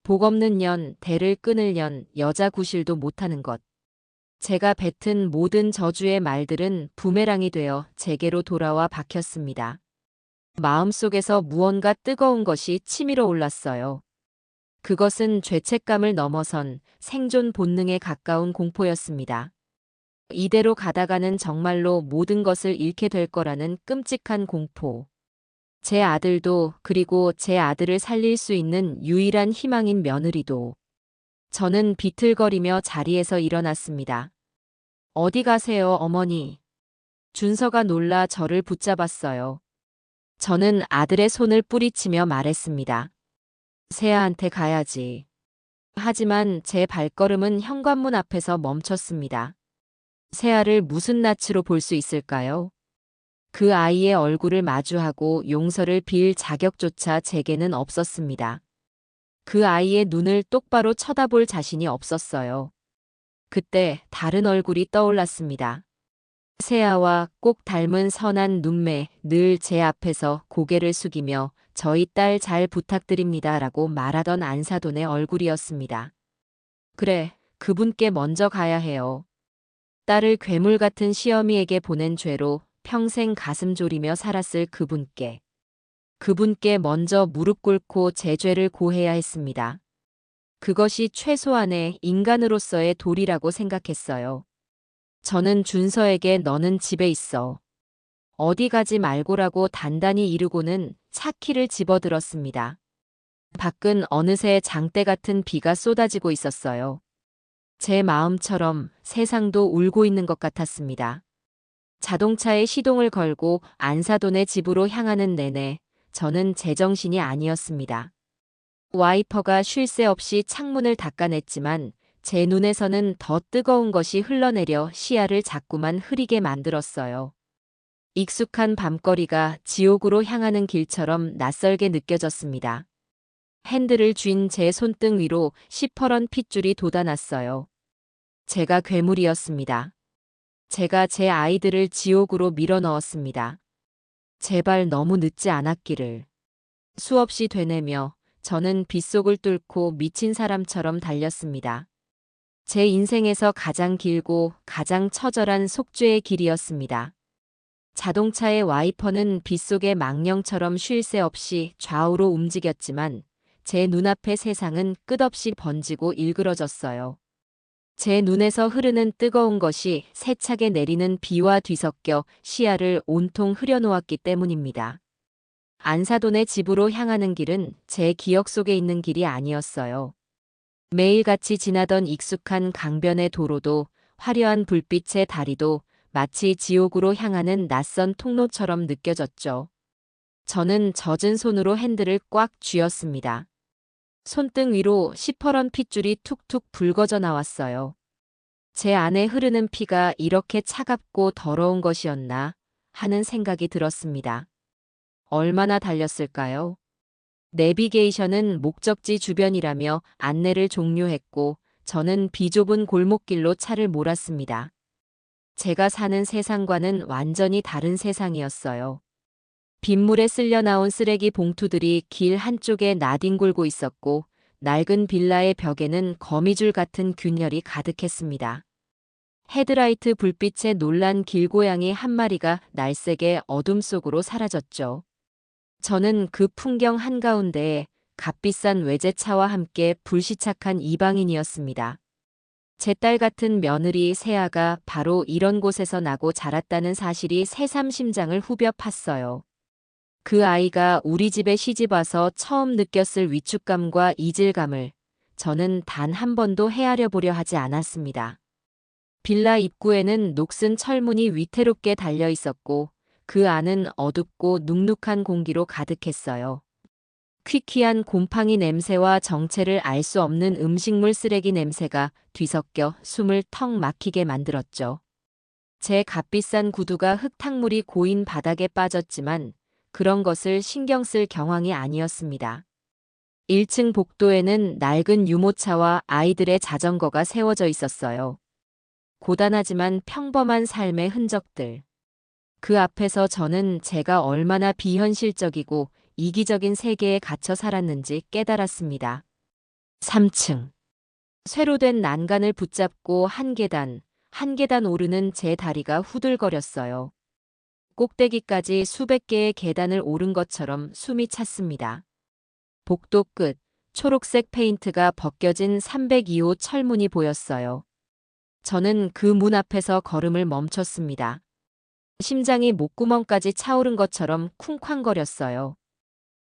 S1: 복 없는 년, 대를 끊을 년, 여자 구실도 못하는 것. 제가 뱉은 모든 저주의 말들은 부메랑이 되어 제게로 돌아와 박혔습니다. 마음속에서 무언가 뜨거운 것이 치밀어 올랐어요. 그것은 죄책감을 넘어선 생존 본능에 가까운 공포였습니다. 이대로 가다가는 정말로 모든 것을 잃게 될 거라는 끔찍한 공포. 제 아들도, 그리고 제 아들을 살릴 수 있는 유일한 희망인 며느리도. 저는 비틀거리며 자리에서 일어났습니다. 어디 가세요, 어머니? 준서가 놀라 저를 붙잡았어요. 저는 아들의 손을 뿌리치며 말했습니다. 세아한테 가야지. 하지만 제 발걸음은 현관문 앞에서 멈췄습니다. 세아를 무슨 낯으로 볼 수 있을까요? 그 아이의 얼굴을 마주하고 용서를 빌 자격조차 제게는 없었습니다. 그 아이의 눈을 똑바로 쳐다볼 자신이 없었어요. 그때 다른 얼굴이 떠올랐습니다. 세아와 꼭 닮은 선한 눈매, 늘 제 앞에서 고개를 숙이며 저희 딸 잘 부탁드립니다 라고 말하던 안사돈의 얼굴이었습니다. 그래, 그분께 먼저 가야 해요. 딸을 괴물 같은 시어미에게 보낸 죄로 평생 가슴 졸이며 살았을 그분께. 그분께 먼저 무릎 꿇고 제 죄를 고해야 했습니다. 그것이 최소한의 인간으로서의 도리라고 생각했어요. 저는 준서에게 너는 집에 있어. 어디 가지 말고라고 단단히 이르고는 차키를 집어들었습니다. 밖은 어느새 장대 같은 비가 쏟아지고 있었어요. 제 마음처럼 세상도 울고 있는 것 같았습니다. 자동차에 시동을 걸고 안사돈의 집으로 향하는 내내 저는 제정신이 아니었습니다. 와이퍼가 쉴 새 없이 창문을 닦아냈지만 제 눈에서는 더 뜨거운 것이 흘러내려 시야를 자꾸만 흐리게 만들었어요. 익숙한 밤거리가 지옥으로 향하는 길처럼 낯설게 느껴졌습니다. 핸들을 쥔 제 손등 위로 시퍼런 핏줄이 돋아났어요. 제가 괴물이었습니다. 제가 제 아이들을 지옥으로 밀어넣었습니다. 제발 너무 늦지 않았기를. 수없이 되뇌며 저는 빗속을 뚫고 미친 사람처럼 달렸습니다. 제 인생에서 가장 길고 가장 처절한 속죄의 길이었습니다. 자동차의 와이퍼는 빗속의 망령처럼 쉴 새 없이 좌우로 움직였지만 제 눈앞의 세상은 끝없이 번지고 일그러졌어요. 제 눈에서 흐르는 뜨거운 것이 세차게 내리는 비와 뒤섞여 시야를 온통 흐려놓았기 때문입니다. 안사돈의 집으로 향하는 길은 제 기억 속에 있는 길이 아니었어요. 매일같이 지나던 익숙한 강변의 도로도 화려한 불빛의 다리도 마치 지옥으로 향하는 낯선 통로처럼 느껴졌죠. 저는 젖은 손으로 핸들을 꽉 쥐었습니다. 손등 위로 시퍼런 핏줄이 툭툭 붉어져 나왔어요. 제 안에 흐르는 피가 이렇게 차갑고 더러운 것이었나 하는 생각이 들었습니다. 얼마나 달렸을까요? 내비게이션은 목적지 주변이라며 안내를 종료했고 저는 비좁은 골목길로 차를 몰았습니다. 제가 사는 세상과는 완전히 다른 세상이었어요. 빗물에 쓸려 나온 쓰레기 봉투들이 길 한쪽에 나뒹굴고 있었고 낡은 빌라의 벽에는 거미줄 같은 균열이 가득했습니다. 헤드라이트 불빛에 놀란 길고양이 한 마리가 날쌔게 어둠 속으로 사라졌죠. 저는 그 풍경 한가운데에 값비싼 외제차와 함께 불시착한 이방인이었습니다. 제 딸 같은 며느리 세아가 바로 이런 곳에서 나고 자랐다는 사실이 새삼 심장을 후벼 팠어요. 그 아이가 우리 집에 시집와서 처음 느꼈을 위축감과 이질감을 저는 단 한 번도 헤아려 보려 하지 않았습니다. 빌라 입구에는 녹슨 철문이 위태롭게 달려 있었고 그 안은 어둡고 눅눅한 공기로 가득했어요. 퀴퀴한 곰팡이 냄새와 정체를 알 수 없는 음식물 쓰레기 냄새가 뒤섞여 숨을 턱 막히게 만들었죠. 제 값비싼 구두가 흙탕물이 고인 바닥에 빠졌지만 그런 것을 신경 쓸 경황이 아니었습니다. 1층 복도에는 낡은 유모차와 아이들의 자전거가 세워져 있었어요. 고단하지만 평범한 삶의 흔적들. 그 앞에서 저는 제가 얼마나 비현실적이고 이기적인 세계에 갇혀 살았는지 깨달았습니다. 3층. 쇠로 된 난간을 붙잡고 한 계단 오르는 제 다리가 후들거렸어요. 꼭대기까지 수백 개의 계단을 오른 것처럼 숨이 찼습니다. 복도 끝, 초록색 페인트가 벗겨진 302호 철문이 보였어요. 저는 그 문 앞에서 걸음을 멈췄습니다. 심장이 목구멍까지 차오른 것처럼 쿵쾅거렸어요.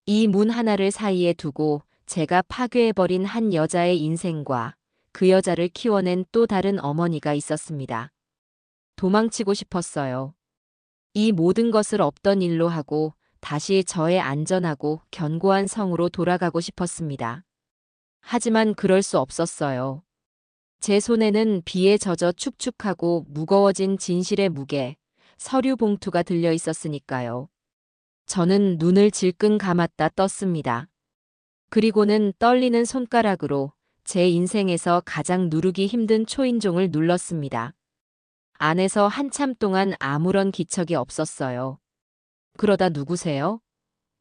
S1: 이 문 하나를 사이에 두고 제가 파괴해버린 한 여자의 인생과 그 여자를 키워낸 또 다른 어머니가 있었습니다. 도망치고 싶었어요. 이 모든 것을 없던 일로 하고 다시 저의 안전하고 견고한 성으로 돌아가고 싶었습니다. 하지만 그럴 수 없었어요. 제 손에는 비에 젖어 축축하고 무거워진 진실의 무게, 서류 봉투가 들려 있었으니까요. 저는 눈을 질끈 감았다 떴습니다. 그리고는 떨리는 손가락으로 제 인생에서 가장 누르기 힘든 초인종을 눌렀습니다. 안에서 한참 동안 아무런 기척이 없었어요. 그러다 누구세요?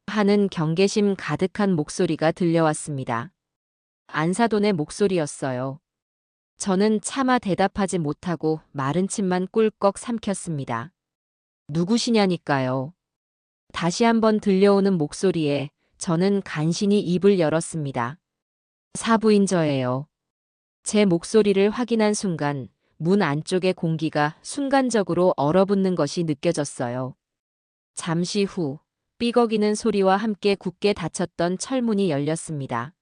S1: 하는 경계심 가득한 목소리가 들려왔습니다. 안사돈의 목소리였어요. 저는 차마 대답하지 못하고 마른 침만 꿀꺽 삼켰습니다. 누구시냐니까요. 다시 한번 들려오는 목소리에 저는 간신히 입을 열었습니다. 사부인 저예요. 제 목소리를 확인한 순간 문 안쪽의 공기가 순간적으로 얼어붙는 것이 느껴졌어요. 잠시 후 삐걱이는 소리와 함께 굳게 닫혔던 철문이 열렸습니다.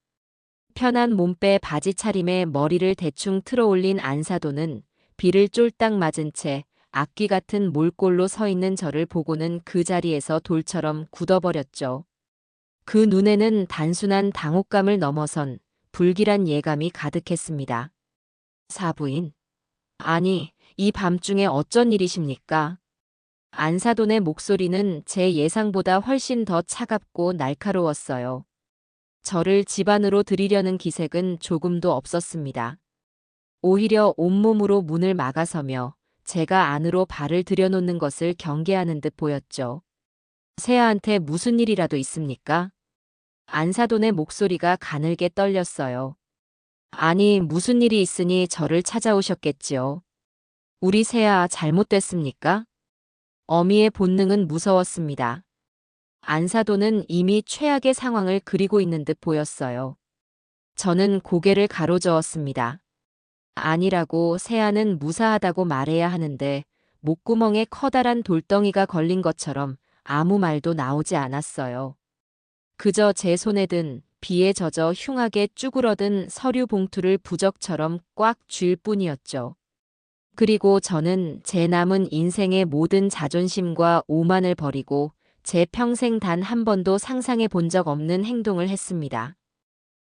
S1: 편한 몸빼 바지 차림에 머리를 대충 틀어올린 안사도는 비를 쫄딱 맞은 채 악귀 같은 몰골로 서 있는 저를 보고는 그 자리에서 돌처럼 굳어버렸죠. 그 눈에는 단순한 당혹감을 넘어선 불길한 예감이 가득했습니다. 사부인. 아니, 이 밤중에 어쩐 일이십니까? 안사돈의 목소리는 제 예상보다 훨씬 더 차갑고 날카로웠어요. 저를 집 안으로 들이려는 기색은 조금도 없었습니다. 오히려 온몸으로 문을 막아서며 제가 안으로 발을 들여놓는 것을 경계하는 듯 보였죠. 세아한테 무슨 일이라도 있습니까? 안사돈의 목소리가 가늘게 떨렸어요. 아니, 무슨 일이 있으니 저를 찾아오셨겠지요. 우리 세아 잘못됐습니까? 어미의 본능은 무서웠습니다. 안사돈은 이미 최악의 상황을 그리고 있는 듯 보였어요. 저는 고개를 가로저었습니다. 아니라고 세아는 무사하다고 말해야 하는데 목구멍에 커다란 돌덩이가 걸린 것처럼 아무 말도 나오지 않았어요. 그저 제 손에 든 비에 젖어 흉하게 쭈그러든 서류 봉투를 부적처럼 꽉 쥘 뿐이었죠. 그리고 저는 제 남은 인생의 모든 자존심과 오만을 버리고 제 평생 단 한 번도 상상해 본 적 없는 행동을 했습니다.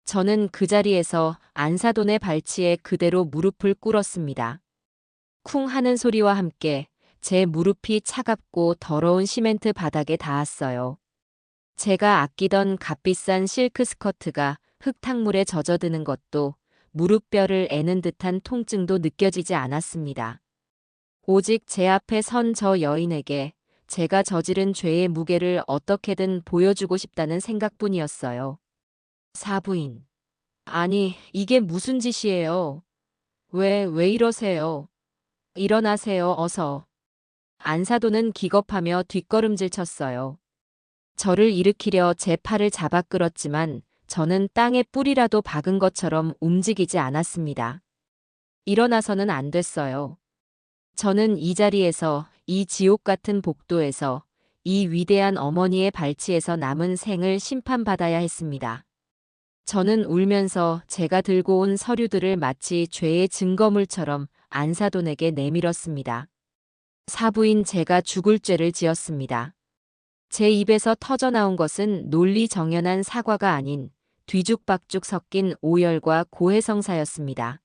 S1: 저는 그 자리에서 안사돈의 발치에 그대로 무릎을 꿇었습니다. 쿵 하는 소리와 함께 제 무릎이 차갑고 더러운 시멘트 바닥에 닿았어요. 제가 아끼던 값비싼 실크 스커트가 흙탕물에 젖어드는 것도 무릎뼈를 애는 듯한 통증도 느껴지지 않았습니다. 오직 제 앞에 선 저 여인에게 제가 저지른 죄의 무게를 어떻게든 보여주고 싶다는 생각뿐이었어요. 사부인. 아니, 이게 무슨 짓이에요? 왜 이러세요? 일어나세요, 어서. 안사돈은 기겁하며 뒷걸음질 쳤어요. 저를 일으키려 제 팔을 잡아 끌었지만 저는 땅에 뿌리라도 박은 것처럼 움직이지 않았습니다. 일어나서는 안 됐어요. 저는 이 자리에서, 이 지옥 같은 복도에서, 이 위대한 어머니의 발치에서 남은 생을 심판받아야 했습니다. 저는 울면서 제가 들고 온 서류들을 마치 죄의 증거물처럼 안사돈에게 내밀었습니다. 사부인 제가 죽을 죄를 지었습니다. 제 입에서 터져나온 것은 논리정연한 사과가 아닌 뒤죽박죽 섞인 오열과 고해성사였습니다.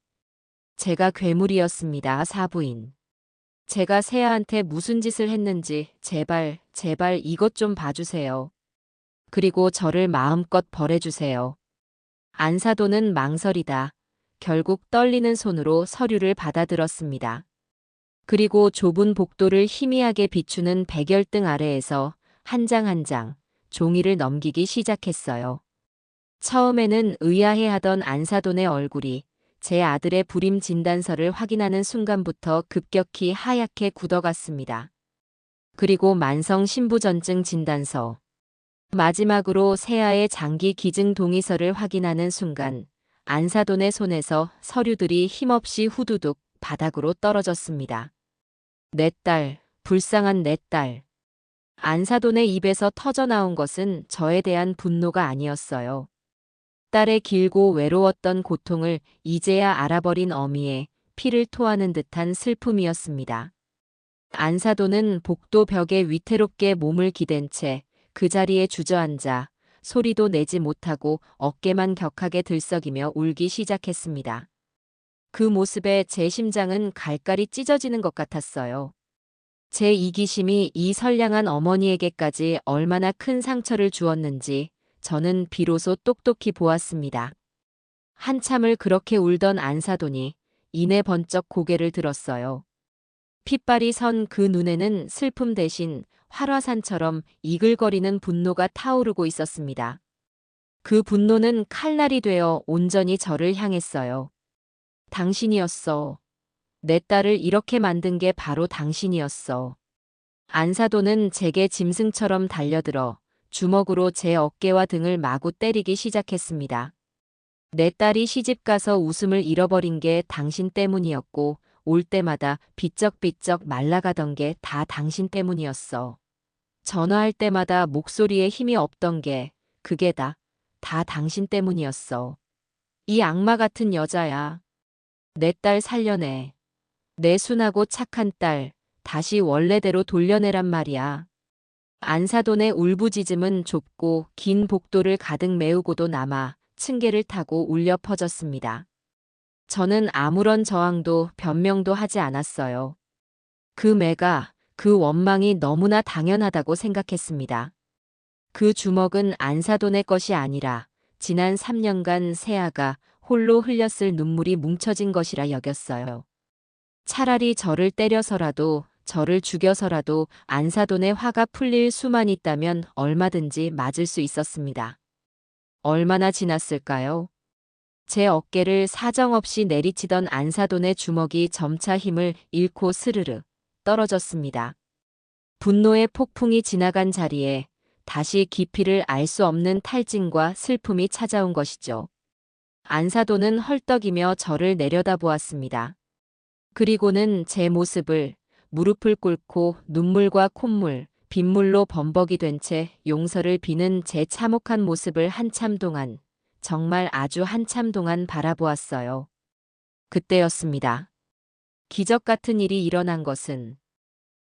S1: 제가 괴물이었습니다, 사부인. 제가 세아한테 무슨 짓을 했는지 제발, 제발 이것 좀 봐주세요. 그리고 저를 마음껏 벌해주세요. 안사돈은 망설이다. 결국 떨리는 손으로 서류를 받아들었습니다. 그리고 좁은 복도를 희미하게 비추는 백열등 아래에서 한 장 한 장 종이를 넘기기 시작했어요. 처음에는 의아해하던 안사돈의 얼굴이 제 아들의 불임 진단서를 확인하는 순간부터 급격히 하얗게 굳어갔습니다. 그리고 만성 신부전증 진단서. 마지막으로 세아의 장기 기증 동의서를 확인하는 순간 안사돈의 손에서 서류들이 힘없이 후두둑 바닥으로 떨어졌습니다. 내 딸, 불쌍한 내 딸. 안사돈의 입에서 터져나온 것은 저에 대한 분노가 아니었어요. 딸의 길고 외로웠던 고통을 이제야 알아버린 어미의 피를 토하는 듯한 슬픔이었습니다. 안사돈은 복도 벽에 위태롭게 몸을 기댄 채 그 자리에 주저앉아 소리도 내지 못하고 어깨만 격하게 들썩이며 울기 시작했습니다. 그 모습에 제 심장은 갈갈이 찢어지는 것 같았어요. 제 이기심이 이 선량한 어머니에게까지 얼마나 큰 상처를 주었는지 저는 비로소 똑똑히 보았습니다. 한참을 그렇게 울던 안사돈이 이내 번쩍 고개를 들었어요. 핏발이 선 그 눈에는 슬픔 대신 활화산처럼 이글거리는 분노가 타오르고 있었습니다. 그 분노는 칼날이 되어 온전히 저를 향했어요. 당신이었어. 내 딸을 이렇게 만든 게 바로 당신이었어. 안사돈은 제게 짐승처럼 달려들어 주먹으로 제 어깨와 등을 마구 때리기 시작했습니다. 내 딸이 시집가서 웃음을 잃어버린 게 당신 때문이었고 올 때마다 비쩍비쩍 말라가던 게 다 당신 때문이었어. 전화할 때마다 목소리에 힘이 없던 게 그게 다 당신 때문이었어. 이 악마 같은 여자야. 내 딸 살려내. 내 순하고 착한 딸 다시 원래대로 돌려내란 말이야. 안사돈의 울부짖음은 좁고 긴 복도를 가득 메우고도 남아 층계를 타고 울려 퍼졌습니다. 저는 아무런 저항도 변명도 하지 않았어요. 그 매가, 그 원망이 너무나 당연하다고 생각했습니다. 그 주먹은 안사돈의 것이 아니라 지난 3년간 세아가 홀로 흘렸을 눈물이 뭉쳐진 것이라 여겼어요. 차라리 저를 때려서라도 저를 죽여서라도 안사돈의 화가 풀릴 수만 있다면 얼마든지 맞을 수 있었습니다. 얼마나 지났을까요? 제 어깨를 사정없이 내리치던 안사돈의 주먹이 점차 힘을 잃고 스르르 떨어졌습니다. 분노의 폭풍이 지나간 자리에 다시 깊이를 알 수 없는 탈진과 슬픔이 찾아온 것이죠. 안사돈은 헐떡이며 저를 내려다보았습니다. 그리고는 제 모습을 무릎을 꿇고 눈물과 콧물, 빗물로 범벅이 된 채 용서를 비는 제 참혹한 모습을 한참 동안, 정말 아주 한참 동안 바라보았어요. 그때였습니다. 기적 같은 일이 일어난 것은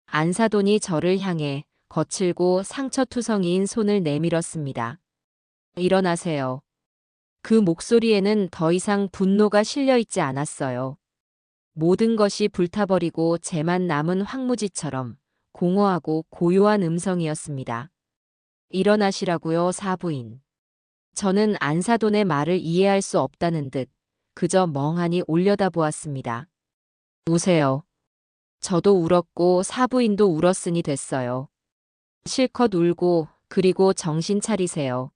S1: 안사돈이 저를 향해 거칠고 상처투성이인 손을 내밀었습니다. 일어나세요. 그 목소리에는 더 이상 분노가 실려 있지 않았어요. 모든 것이 불타버리고 재만 남은 황무지처럼 공허하고 고요한 음성이었습니다. 일어나시라고요, 사부인. 저는 안사돈의 말을 이해할 수 없다는 듯 그저 멍하니 올려다보았습니다. 우세요. 저도 울었고 사부인도 울었으니 됐어요. 실컷 울고 그리고 정신 차리세요.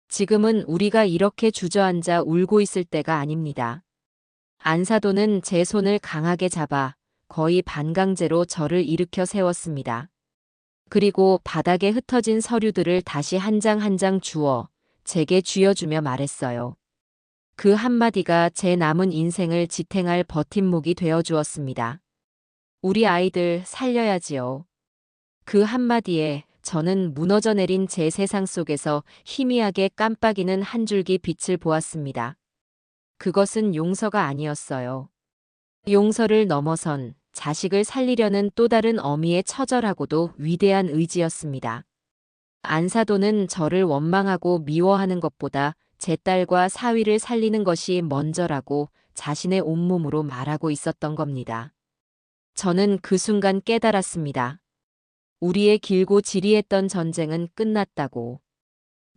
S1: 지금은 우리가 이렇게 주저앉아 울고 있을 때가 아닙니다. 안사돈은 제 손을 강하게 잡아 거의 반강제로 저를 일으켜 세웠습니다. 그리고 바닥에 흩어진 서류들을 다시 한 장 한 장 주워 제게 쥐어주며 말했어요. 그 한마디가 제 남은 인생을 지탱할 버팀목이 되어 주었습니다. 우리 아이들 살려야지요. 그 한마디에 저는 무너져 내린 제 세상 속에서 희미하게 깜빡이는 한 줄기 빛을 보았습니다. 그것은 용서가 아니었어요. 용서를 넘어선 자식을 살리려는 또 다른 어미의 처절하고도 위대한 의지였습니다. 안사돈은 저를 원망하고 미워하는 것보다 제 딸과 사위를 살리는 것이 먼저라고 자신의 온몸으로 말하고 있었던 겁니다. 저는 그 순간 깨달았습니다. 우리의 길고 지리했던 전쟁은 끝났다고.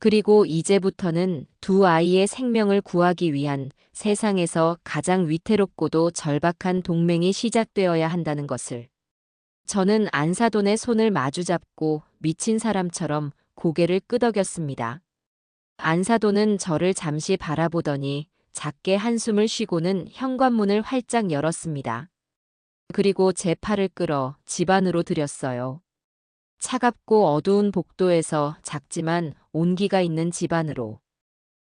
S1: 그리고 이제부터는 두 아이의 생명을 구하기 위한 세상에서 가장 위태롭고도 절박한 동맹이 시작되어야 한다는 것을. 저는 안사돈의 손을 마주잡고 미친 사람처럼 고개를 끄덕였습니다. 안사돈은 저를 잠시 바라보더니 작게 한숨을 쉬고는 현관문을 활짝 열었습니다. 그리고 제 팔을 끌어 집 안으로 들였어요. 차갑고 어두운 복도에서 작지만 온기가 있는 집 안으로.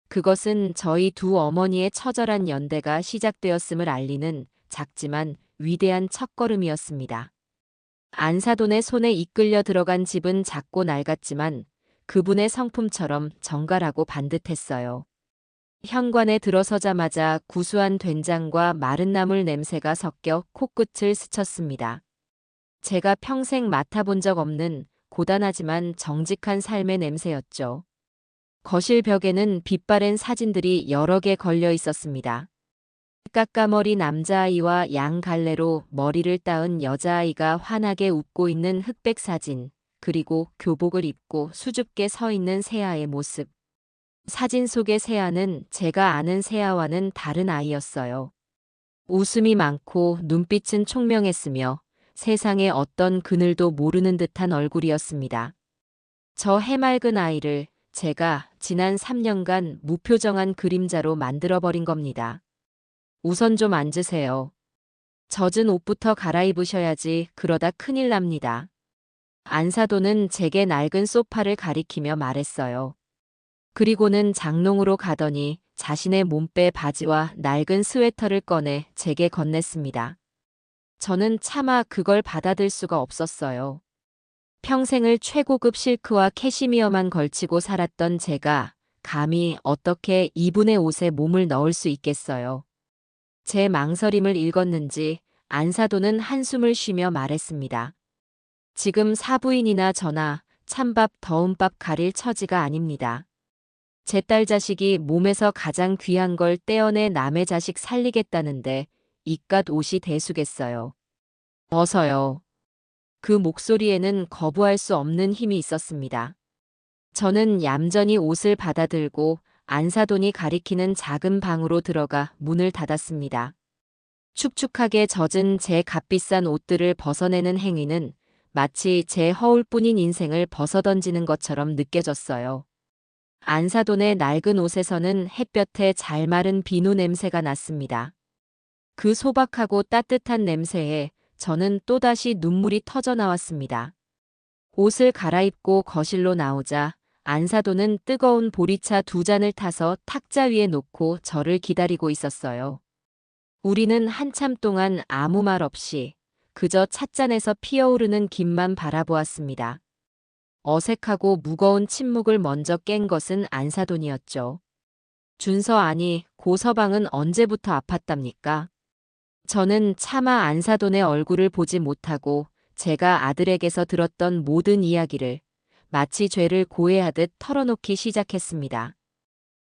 S1: 그것은 저희 두 어머니의 처절한 연대가 시작되었음을 알리는 작지만 위대한 첫걸음이었습니다. 안사돈의 손에 이끌려 들어간 집은 작고 낡았지만 그분의 성품처럼 정갈하고 반듯했어요. 현관에 들어서자마자 구수한 된장과 마른 나물 냄새가 섞여 코끝을 스쳤습니다. 제가 평생 맡아본 적 없는 고단하지만 정직한 삶의 냄새였죠. 거실 벽에는 빛바랜 사진들이 여러 개 걸려 있었습니다. 까까머리 남자아이와 양갈래로 머리를 따은 여자아이가 환하게 웃고 있는 흑백 사진, 그리고 교복을 입고 수줍게 서 있는 세아의 모습. 사진 속의 세아는 제가 아는 세아와는 다른 아이였어요. 웃음이 많고 눈빛은 총명했으며 세상의 어떤 그늘도 모르는 듯한 얼굴이었습니다. 저 해맑은 아이를 제가 지난 3년간 무표정한 그림자로 만들어버린 겁니다. 우선 좀 앉으세요. 젖은 옷부터 갈아입으셔야지 그러다 큰일 납니다. 안사돈은 제게 낡은 소파를 가리키며 말했어요. 그리고는 장롱으로 가더니 자신의 몸빼 바지와 낡은 스웨터를 꺼내 제게 건넸습니다. 저는 차마 그걸 받아들 수가 없었어요. 평생을 최고급 실크와 캐시미어만 걸치고 살았던 제가 감히 어떻게 이분의 옷에 몸을 넣을 수 있겠어요. 제 망설임을 읽었는지 안사돈은 한숨을 쉬며 말했습니다. 지금 사부인이나 저나 찬밥 더운 밥 가릴 처지가 아닙니다. 제 딸 자식이 몸에서 가장 귀한 걸 떼어내 남의 자식 살리겠다는데 이깟 옷이 대수겠어요. 어서요. 그 목소리에는 거부할 수 없는 힘이 있었습니다. 저는 얌전히 옷을 받아들고 안사돈이 가리키는 작은 방으로 들어가 문을 닫았습니다. 축축하게 젖은 제 값비싼 옷들을 벗어내는 행위는 마치 제 허울뿐인 인생을 벗어던지는 것처럼 느껴졌어요. 안사돈의 낡은 옷에서는 햇볕에 잘 마른 비누 냄새가 났습니다. 그 소박하고 따뜻한 냄새에 저는 또다시 눈물이 터져 나왔습니다. 옷을 갈아입고 거실로 나오자 안사돈은 뜨거운 보리차 2잔을 타서 탁자 위에 놓고 저를 기다리고 있었어요. 우리는 한참 동안 아무 말 없이 그저 찻잔에서 피어오르는 김만 바라보았습니다. 어색하고 무거운 침묵을 먼저 깬 것은 안사돈이었죠. 준서 아니, 고서방은 언제부터 아팠답니까? 저는 차마 안사돈의 얼굴을 보지 못하고 제가 아들에게서 들었던 모든 이야기를 마치 죄를 고해하듯 털어놓기 시작했습니다.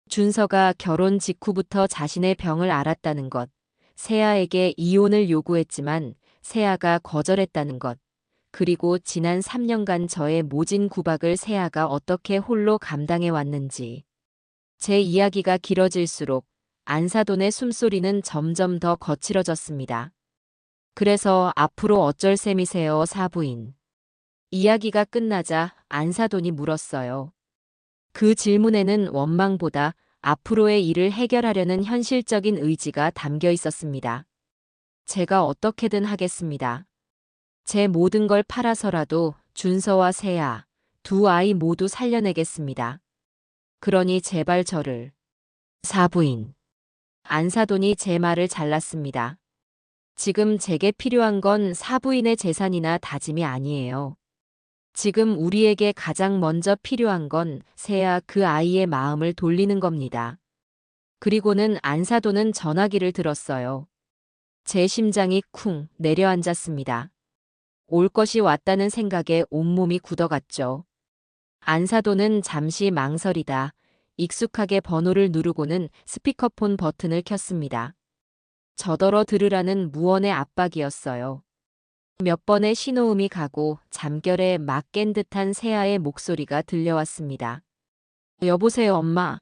S1: 준서가 결혼 직후부터 자신의 병을 앓았다는 것, 세아에게 이혼을 요구했지만 세아가 거절했다는 것, 그리고 지난 3년간 저의 모진 구박을 세아가 어떻게 홀로 감당해 왔는지. 제 이야기가 길어질수록 안사돈의 숨소리는 점점 더 거칠어졌습니다. 그래서 앞으로 어쩔 셈이세요, 사부인. 이야기가 끝나자 안사돈이 물었어요. 그 질문에는 원망보다 앞으로의 일을 해결하려는 현실적인 의지가 담겨 있었습니다. 제가 어떻게든 하겠습니다. 제 모든 걸 팔아서라도 준서와 세아, 두 아이 모두 살려내겠습니다. 그러니 제발 저를. 사부인. 안사돈이 제 말을 잘랐습니다. 지금 제게 필요한 건 사부인의 재산이나 다짐이 아니에요. 지금 우리에게 가장 먼저 필요한 건 세아 그 아이의 마음을 돌리는 겁니다. 그리고는 안사돈은 전화기를 들었어요. 제 심장이 쿵 내려앉았습니다. 올 것이 왔다는 생각에 온몸이 굳어갔죠. 안사돈은 잠시 망설이다 익숙하게 번호를 누르고는 스피커폰 버튼을 켰습니다. 저더러 들으라는 무언의 압박이었어요. 몇 번의 신호음이 가고 잠결에 막 깬 듯한 세아의 목소리가 들려왔습니다. 여보세요, 엄마.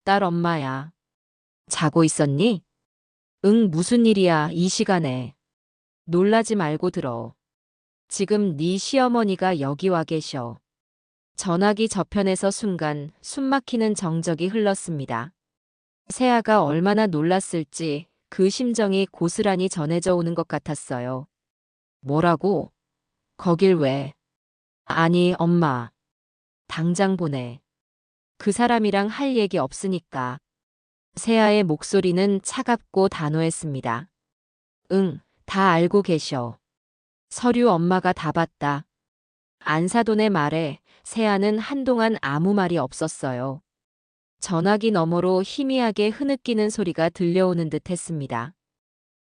S1: 딸 엄마야. 자고 있었니? 응, 무슨 일이야, 이 시간에. 놀라지 말고 들어. 지금 네 시어머니가 여기 와 계셔. 전화기 저편에서 순간 숨막히는 정적이 흘렀습니다. 세아가 얼마나 놀랐을지 그 심정이 고스란히 전해져 오는 것 같았어요. 뭐라고? 거길 왜? 아니, 엄마. 당장 보내. 그 사람이랑 할 얘기 없으니까. 세아의 목소리는 차갑고 단호했습니다. 응, 다 알고 계셔. 서류 엄마가 다 봤다. 안사돈의 말에 세아는 한동안 아무 말이 없었어요. 전화기 너머로 희미하게 흐느끼는 소리가 들려오는 듯 했습니다.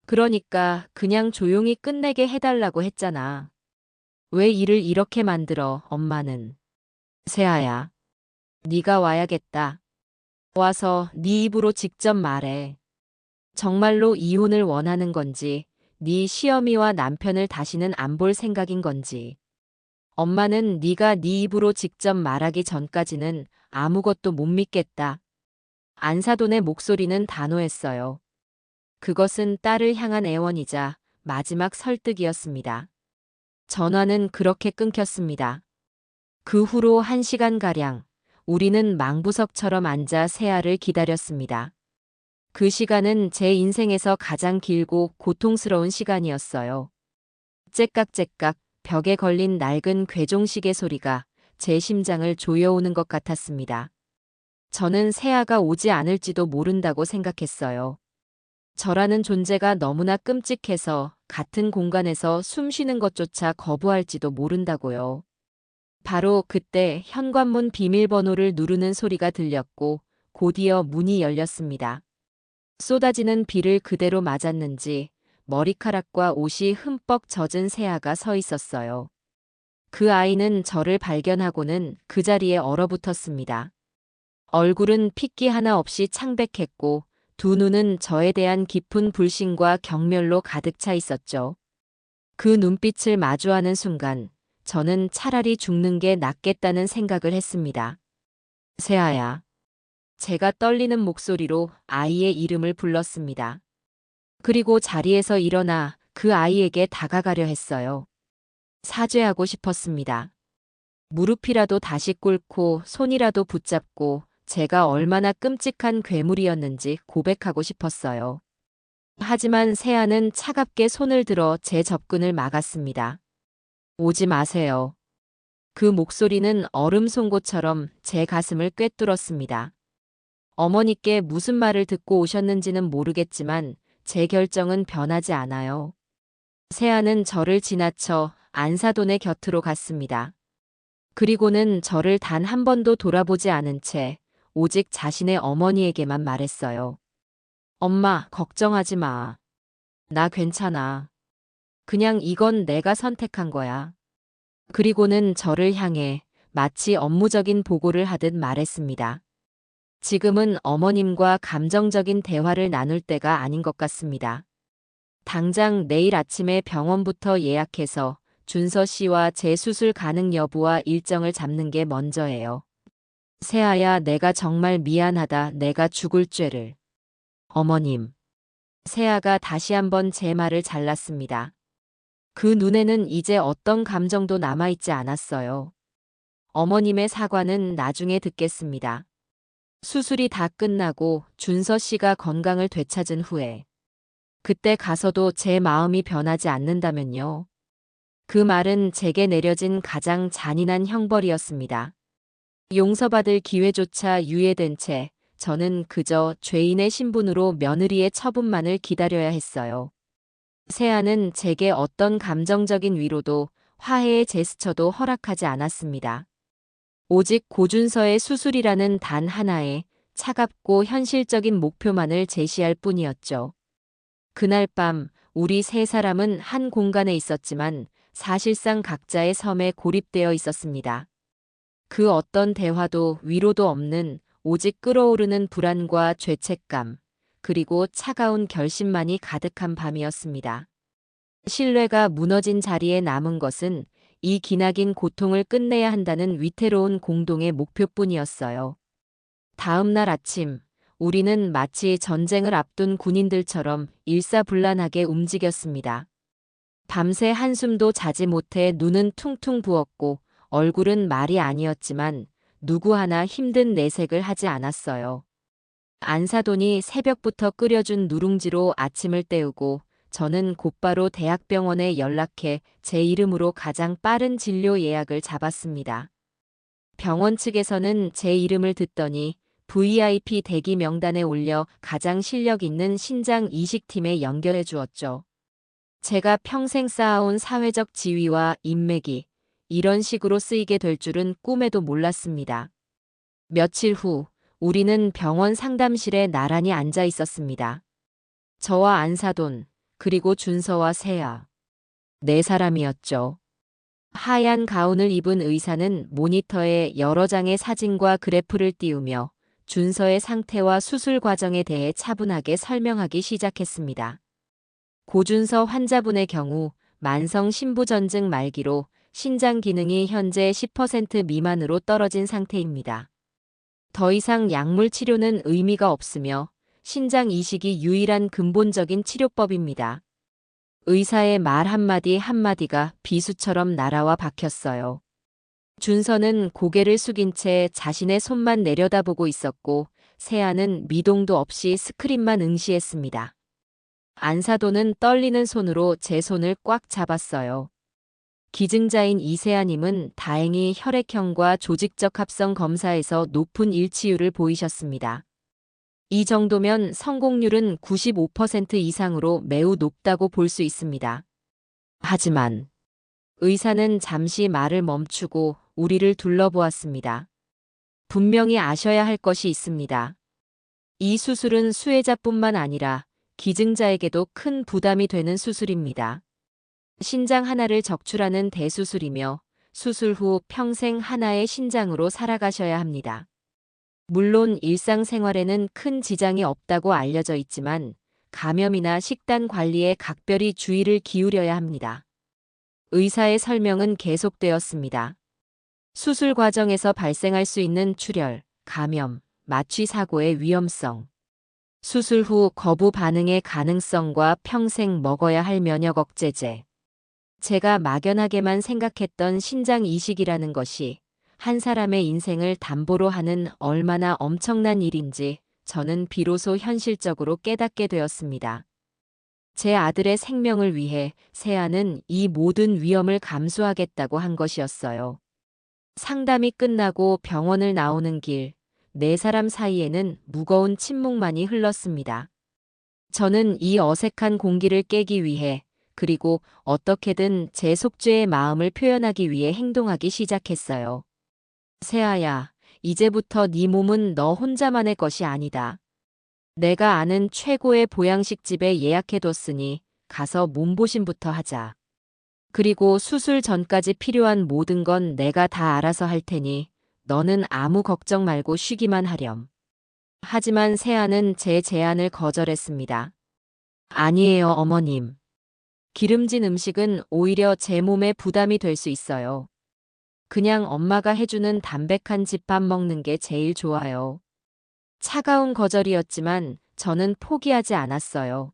S1: 그러니까 그냥 조용히 끝내게 해달라고 했잖아. 왜 일을 이렇게 만들어, 엄마는. 세아야, 네가 와야겠다. 와서 네 입으로 직접 말해. 정말로 이혼을 원하는 건지, 네 시어미와 남편을 다시는 안 볼 생각인 건지. 엄마는 네가 네 입으로 직접 말하기 전까지는 아무것도 못 믿겠다. 안사돈의 목소리는 단호했어요. 그것은 딸을 향한 애원이자 마지막 설득이었습니다. 전화는 그렇게 끊겼습니다. 그 후로 1시간가량 우리는 망부석처럼 앉아 세아를 기다렸습니다. 그 시간은 제 인생에서 가장 길고 고통스러운 시간이었어요. 째깍째깍 벽에 걸린 낡은 괴종시계 소리가 제 심장을 조여오는 것 같았습니다. 저는 세아가 오지 않을지도 모른다고 생각했어요. 저라는 존재가 너무나 끔찍해서 같은 공간에서 숨 쉬는 것조차 거부할지도 모른다고요. 바로 그때 현관문 비밀번호를 누르는 소리가 들렸고 곧이어 문이 열렸습니다. 쏟아지는 비를 그대로 맞았는지 머리카락과 옷이 흠뻑 젖은 세아가 서 있었어요. 그 아이는 저를 발견하고는 그 자리에 얼어붙었습니다. 얼굴은 핏기 하나 없이 창백했고 두 눈은 저에 대한 깊은 불신과 경멸로 가득 차 있었죠. 그 눈빛을 마주하는 순간 저는 차라리 죽는 게 낫겠다는 생각을 했습니다. 세아야. 제가 떨리는 목소리로 아이의 이름을 불렀습니다. 그리고 자리에서 일어나 그 아이에게 다가가려 했어요. 사죄하고 싶었습니다. 무릎이라도 다시 꿇고 손이라도 붙잡고 제가 얼마나 끔찍한 괴물이었는지 고백하고 싶었어요. 하지만 세아는 차갑게 손을 들어 제 접근을 막았습니다. 오지 마세요. 그 목소리는 얼음 송곳처럼 제 가슴을 꿰뚫었습니다. 어머니께 무슨 말을 듣고 오셨는지는 모르겠지만 제 결정은 변하지 않아요. 세아는 저를 지나쳐 안사돈의 곁으로 갔습니다. 그리고는 저를 단 한 번도 돌아보지 않은 채 오직 자신의 어머니에게만 말했어요. 엄마, 걱정하지 마. 나 괜찮아. 그냥 이건 내가 선택한 거야. 그리고는 저를 향해 마치 업무적인 보고를 하듯 말했습니다. 지금은 어머님과 감정적인 대화를 나눌 때가 아닌 것 같습니다. 당장 내일 아침에 병원부터 예약해서 준서 씨와 재수술 가능 여부와 일정을 잡는 게 먼저예요. 세아야, 내가 정말 미안하다. 내가 죽을 죄를. 어머님. 세아가 다시 한번 제 말을 잘랐습니다. 그 눈에는 이제 어떤 감정도 남아있지 않았어요. 어머님의 사과는 나중에 듣겠습니다. 수술이 다 끝나고 준서 씨가 건강을 되찾은 후에 그때 가서도 제 마음이 변하지 않는다면요. 그 말은 제게 내려진 가장 잔인한 형벌이었습니다. 용서받을 기회조차 유예된 채 저는 그저 죄인의 신분으로 며느리의 처분만을 기다려야 했어요. 세아는 제게 어떤 감정적인 위로도 화해의 제스처도 허락하지 않았습니다. 오직 고준서의 수술이라는 단 하나의 차갑고 현실적인 목표만을 제시할 뿐이었죠. 그날 밤 우리 세 사람은 한 공간에 있었지만 사실상 각자의 섬에 고립되어 있었습니다. 그 어떤 대화도 위로도 없는 오직 끓어오르는 불안과 죄책감, 그리고 차가운 결심만이 가득한 밤이었습니다. 신뢰가 무너진 자리에 남은 것은 이 기나긴 고통을 끝내야 한다는 위태로운 공동의 목표뿐이었어요. 다음 날 아침, 우리는 마치 전쟁을 앞둔 군인들처럼 일사불란하게 움직였습니다. 밤새 한숨도 자지 못해 눈은 퉁퉁 부었고 얼굴은 말이 아니었지만 누구 하나 힘든 내색을 하지 않았어요. 안사돈이 새벽부터 끓여준 누룽지로 아침을 때우고 저는 곧바로 대학병원에 연락해 제 이름으로 가장 빠른 진료 예약을 잡았습니다. 병원 측에서는 제 이름을 듣더니 VIP 대기 명단에 올려 가장 실력 있는 신장 이식팀에 연결해 주었죠. 제가 평생 쌓아온 사회적 지위와 인맥이 이런 식으로 쓰이게 될 줄은 꿈에도 몰랐습니다. 며칠 후 우리는 병원 상담실에 나란히 앉아 있었습니다. 저와 안사돈, 그리고 준서와 세아. 네 사람이었죠. 하얀 가운을 입은 의사는 모니터에 여러 장의 사진과 그래프를 띄우며 준서의 상태와 수술 과정에 대해 차분하게 설명하기 시작했습니다. 고준서 환자분의 경우 만성 신부전증 말기로 신장 기능이 현재 10% 미만으로 떨어진 상태입니다. 더 이상 약물 치료는 의미가 없으며 신장 이식이 유일한 근본적인 치료법입니다. 의사의 말 한마디 한마디가 비수처럼 날아와 박혔어요. 준서는 고개를 숙인 채 자신의 손만 내려다보고 있었고 세아는 미동도 없이 스크린만 응시했습니다. 안사돈은 떨리는 손으로 제 손을 꽉 잡았어요. 기증자인 이세아님은 다행히 혈액형과 조직적 합성 검사에서 높은 일치율을 보이셨습니다. 이 정도면 성공률은 95% 이상으로 매우 높다고 볼 수 있습니다. 하지만 의사는 잠시 말을 멈추고 우리를 둘러보았습니다. 분명히 아셔야 할 것이 있습니다. 이 수술은 수혜자뿐만 아니라 기증자에게도 큰 부담이 되는 수술입니다. 신장 하나를 적출하는 대수술이며 수술 후 평생 하나의 신장으로 살아가셔야 합니다. 물론 일상생활에는 큰 지장이 없다고 알려져 있지만 감염이나 식단 관리에 각별히 주의를 기울여야 합니다. 의사의 설명은 계속되었습니다. 수술 과정에서 발생할 수 있는 출혈, 감염, 마취 사고의 위험성, 수술 후 거부 반응의 가능성과 평생 먹어야 할 면역 억제제. 제가 막연하게만 생각했던 신장 이식이라는 것이 한 사람의 인생을 담보로 하는 얼마나 엄청난 일인지 저는 비로소 현실적으로 깨닫게 되었습니다. 제 아들의 생명을 위해 세아는 이 모든 위험을 감수하겠다고 한 것이었어요. 상담이 끝나고 병원을 나오는 길, 네 사람 사이에는 무거운 침묵만이 흘렀습니다. 저는 이 어색한 공기를 깨기 위해 그리고 어떻게든 제 속죄의 마음을 표현하기 위해 행동하기 시작했어요. 세아야, 이제부터 네 몸은 너 혼자만의 것이 아니다. 내가 아는 최고의 보양식집에 예약해뒀으니 가서 몸보신부터 하자. 그리고 수술 전까지 필요한 모든 건 내가 다 알아서 할 테니 너는 아무 걱정 말고 쉬기만 하렴. 하지만 세아는 제 제안을 거절했습니다. 아니에요, 어머님. 기름진 음식은 오히려 제 몸에 부담이 될 수 있어요. 그냥 엄마가 해주는 담백한 집밥 먹는 게 제일 좋아요. 차가운 거절이었지만 저는 포기하지 않았어요.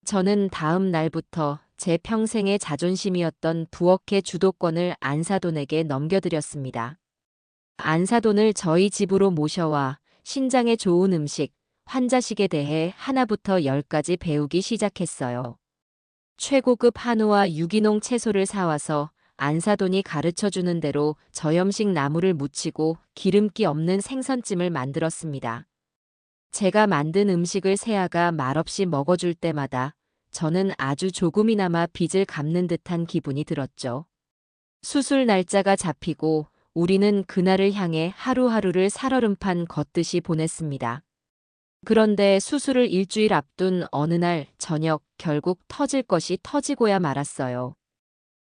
S1: 저는 다음 날부터 제 평생의 자존심이었던 부엌의 주도권을 안사돈에게 넘겨드렸습니다. 안사돈을 저희 집으로 모셔와 신장에 좋은 음식, 환자식에 대해 하나부터 열까지 배우기 시작했어요. 최고급 한우와 유기농 채소를 사와서 안사돈이 가르쳐주는 대로 저염식 나물을 무치고 기름기 없는 생선찜을 만들었습니다. 제가 만든 음식을 세아가 말없이 먹어줄 때마다 저는 아주 조금이나마 빚을 갚는 듯한 기분이 들었죠. 수술 날짜가 잡히고 우리는 그날을 향해 하루하루를 살얼음판 걷듯이 보냈습니다. 그런데 수술을 일주일 앞둔 어느 날 저녁 결국 터질 것이 터지고야 말았어요.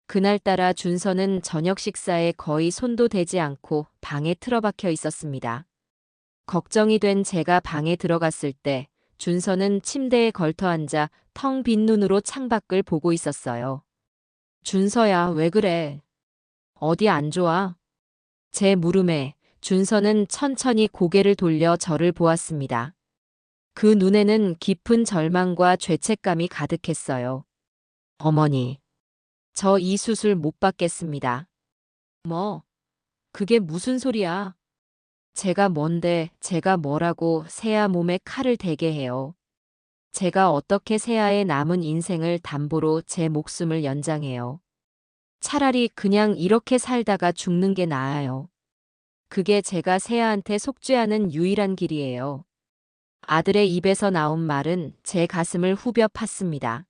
S1: 그날따라 준서는 저녁 식사에 거의 손도 대지 않고 방에 틀어박혀 있었습니다. 걱정이 된 제가 방에 들어갔을 때 준서는 침대에 걸터앉아 텅 빈 눈으로 창밖을 보고 있었어요. 준서야, 왜 그래? 어디 안 좋아? 제 물음에 준서는 천천히 고개를 돌려 저를 보았습니다. 그 눈에는 깊은 절망과 죄책감이 가득했어요. 어머니, 저 이 수술 못 받겠습니다. 뭐? 그게 무슨 소리야? 제가 뭔데, 제가 뭐라고 세아 몸에 칼을 대게 해요. 제가 어떻게 세아의 남은 인생을 담보로 제 목숨을 연장해요. 차라리 그냥 이렇게 살다가 죽는 게 나아요. 그게 제가 세아한테 속죄하는 유일한 길이에요. 아들의 입에서 나온 말은 제 가슴을 후벼 팠습니다.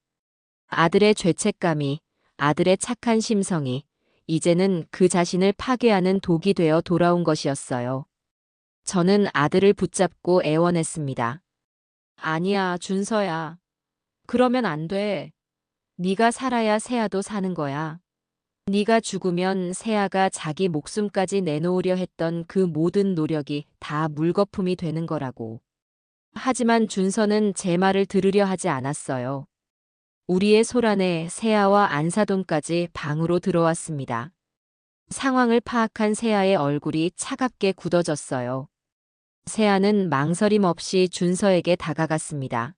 S1: 아들의 죄책감이, 아들의 착한 심성이 이제는 그 자신을 파괴하는 독이 되어 돌아온 것이었어요. 저는 아들을 붙잡고 애원했습니다. 아니야, 준서야. 그러면 안 돼. 네가 살아야 세아도 사는 거야. 네가 죽으면 세아가 자기 목숨까지 내놓으려 했던 그 모든 노력이 다 물거품이 되는 거라고. 하지만 준서는 제 말을 들으려 하지 않았어요. 우리의 소란에 세아와 안사돈까지 방으로 들어왔습니다. 상황을 파악한 세아의 얼굴이 차갑게 굳어졌어요. 세아는 망설임 없이 준서에게 다가갔습니다.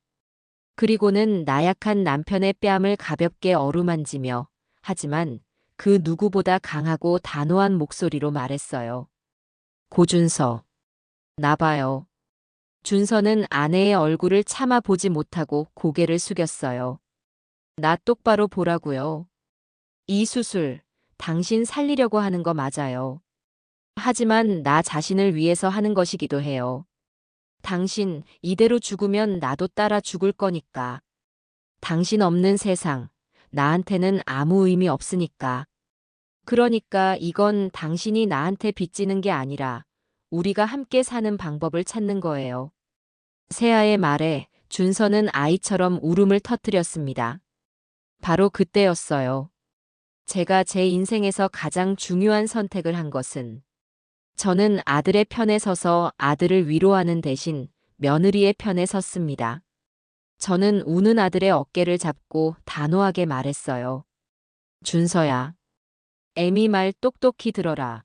S1: 그리고는 나약한 남편의 뺨을 가볍게 어루만지며 하지만 그 누구보다 강하고 단호한 목소리로 말했어요. 고준서, 나봐요. 준서는 아내의 얼굴을 참아보지 못하고 고개를 숙였어요. 나 똑바로 보라고요. 이 수술, 당신 살리려고 하는 거 맞아요. 하지만 나 자신을 위해서 하는 것이기도 해요. 당신 이대로 죽으면 나도 따라 죽을 거니까. 당신 없는 세상, 나한테는 아무 의미 없으니까. 그러니까 이건 당신이 나한테 빚지는 게 아니라 우리가 함께 사는 방법을 찾는 거예요. 세아의 말에 준서는 아이처럼 울음을 터뜨렸습니다. 바로 그때였어요. 제가 제 인생에서 가장 중요한 선택을 한 것은 저는 아들의 편에 서서 아들을 위로하는 대신 며느리의 편에 섰습니다. 저는 우는 아들의 어깨를 잡고 단호하게 말했어요. 준서야, 애미 말 똑똑히 들어라.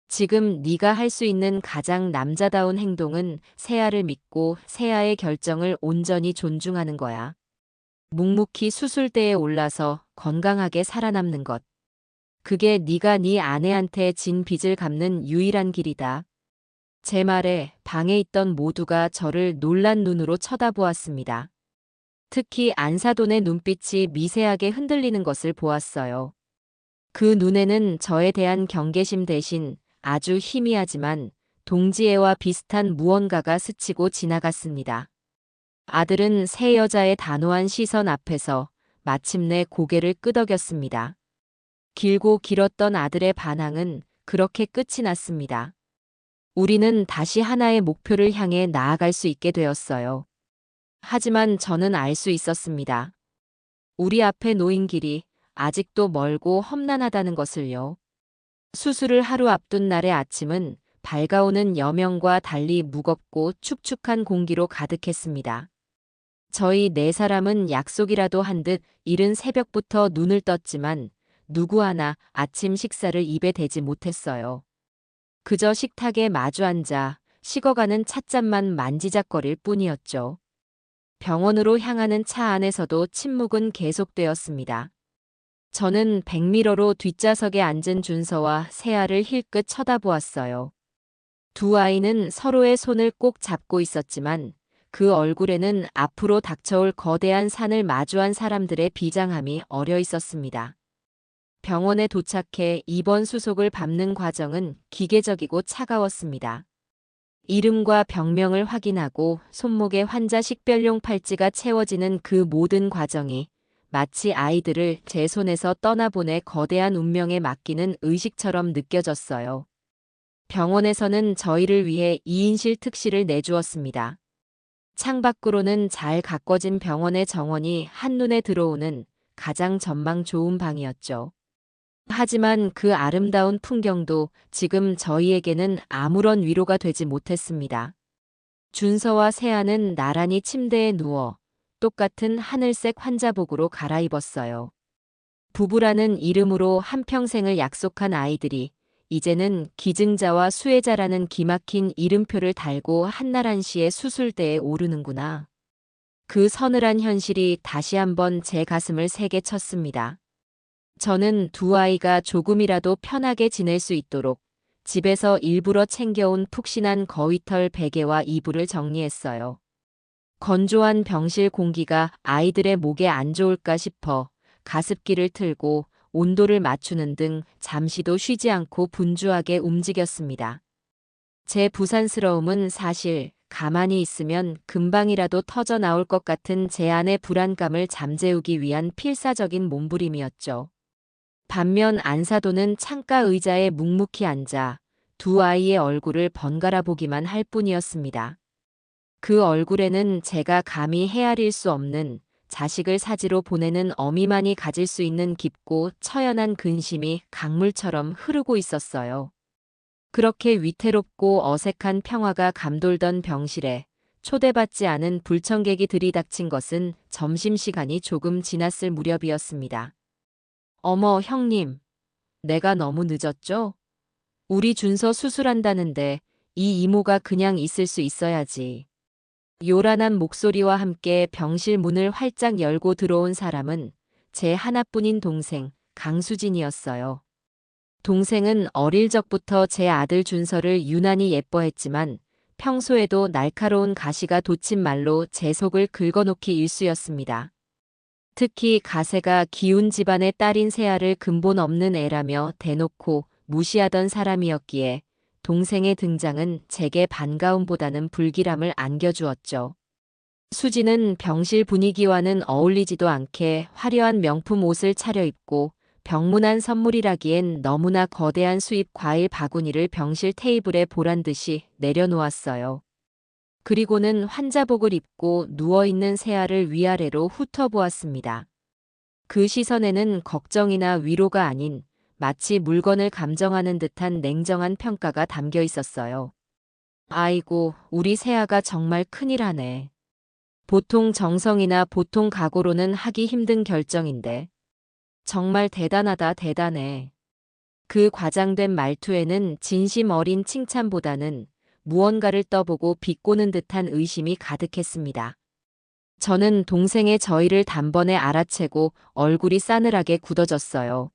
S1: 지금 네가 할 수 있는 가장 남자다운 행동은 세아를 믿고 세아의 결정을 온전히 존중하는 거야. 묵묵히 수술대에 올라서 건강하게 살아남는 것. 그게 네가 네 아내한테 진 빚을 갚는 유일한 길이다. 제 말에 방에 있던 모두가 저를 놀란 눈으로 쳐다보았습니다. 특히 안사돈의 눈빛이 미세하게 흔들리는 것을 보았어요. 그 눈에는 저에 대한 경계심 대신 아주 희미하지만 동지애와 비슷한 무언가가 스치고 지나갔습니다. 아들은 새 여자의 단호한 시선 앞에서 마침내 고개를 끄덕였습니다. 길고 길었던 아들의 반항은 그렇게 끝이 났습니다. 우리는 다시 하나의 목표를 향해 나아갈 수 있게 되었어요. 하지만 저는 알 수 있었습니다. 우리 앞에 놓인 길이 아직도 멀고 험난하다는 것을요. 수술을 하루 앞둔 날의 아침은 밝아오는 여명과 달리 무겁고 축축한 공기로 가득했습니다. 저희 네 사람은 약속이라도 한 듯 이른 새벽부터 눈을 떴지만 누구 하나 아침 식사를 입에 대지 못했어요. 그저 식탁에 마주 앉아 식어가는 찻잔만 만지작거릴 뿐이었죠. 병원으로 향하는 차 안에서도 침묵은 계속되었습니다. 저는 백미러로 뒷좌석에 앉은 준서와 세아를 힐끗 쳐다보았어요. 두 아이는 서로의 손을 꼭 잡고 있었지만 그 얼굴에는 앞으로 닥쳐올 거대한 산을 마주한 사람들의 비장함이 어려 있었습니다. 병원에 도착해 입원 수속을 밟는 과정은 기계적이고 차가웠습니다. 이름과 병명을 확인하고 손목에 환자 식별용 팔찌가 채워지는 그 모든 과정이 마치 아이들을 제 손에서 떠나보내 거대한 운명에 맡기는 의식처럼 느껴졌어요. 병원에서는 저희를 위해 2인실 특실을 내주었습니다. 창밖으로는 잘 가꿔진 병원의 정원이 한눈에 들어오는 가장 전망 좋은 방이었죠. 하지만 그 아름다운 풍경도 지금 저희에게는 아무런 위로가 되지 못했습니다. 준서와 세아는 나란히 침대에 누워 똑같은 하늘색 환자복으로 갈아입었어요. 부부라는 이름으로 한평생을 약속한 아이들이 이제는 기증자와 수혜자라는 기막힌 이름표를 달고 한나란시의 수술대에 오르는구나. 그 서늘한 현실이 다시 한번 제 가슴을 세게 쳤습니다. 저는 두 아이가 조금이라도 편하게 지낼 수 있도록 집에서 일부러 챙겨온 푹신한 거위털 베개와 이불을 정리했어요. 건조한 병실 공기가 아이들의 목에 안 좋을까 싶어 가습기를 틀고 온도를 맞추는 등 잠시도 쉬지 않고 분주하게 움직였습니다. 제 부산스러움은 사실 가만히 있으면 금방이라도 터져 나올 것 같은 제 안의 불안감을 잠재우기 위한 필사적인 몸부림이었죠. 반면 안사도는 창가 의자에 묵묵히 앉아 두 아이의 얼굴을 번갈아 보기만 할 뿐이었습니다. 그 얼굴에는 제가 감히 헤아릴 수 없는 자식을 사지로 보내는 어미만이 가질 수 있는 깊고 처연한 근심이 강물처럼 흐르고 있었어요. 그렇게 위태롭고 어색한 평화가 감돌던 병실에 초대받지 않은 불청객이 들이닥친 것은 점심시간이 조금 지났을 무렵이었습니다. 어머, 형님. 내가 너무 늦었죠? 우리 준서 수술한다는데 이 이모가 그냥 있을 수 있어야지. 요란한 목소리와 함께 병실 문을 활짝 열고 들어온 사람은 제 하나뿐인 동생, 강수진이었어요. 동생은 어릴 적부터 제 아들 준서를 유난히 예뻐했지만 평소에도 날카로운 가시가 돋친 말로 제 속을 긁어놓기 일쑤였습니다. 특히 가세가 기운 집안의 딸인 세아를 근본 없는 애라며 대놓고 무시하던 사람이었기에 동생의 등장은 제게 반가움보다는 불길함을 안겨주었죠. 수지는 병실 분위기와는 어울리지도 않게 화려한 명품 옷을 차려입고 병문안 선물이라기엔 너무나 거대한 수입 과일 바구니를 병실 테이블에 보란듯이 내려놓았어요. 그리고는 환자복을 입고 누워있는 세아를 위아래로 훑어보았습니다. 그 시선에는 걱정이나 위로가 아닌 마치 물건을 감정하는 듯한 냉정한 평가가 담겨 있었어요. 아이고, 우리 세아가 정말 큰일하네. 보통 정성이나 보통 각오로는 하기 힘든 결정인데. 정말 대단하다, 대단해. 그 과장된 말투에는 진심 어린 칭찬보다는 무언가를 떠보고 비꼬는 듯한 의심이 가득했습니다. 저는 동생의 저희를 단번에 알아채고 얼굴이 싸늘하게 굳어졌어요.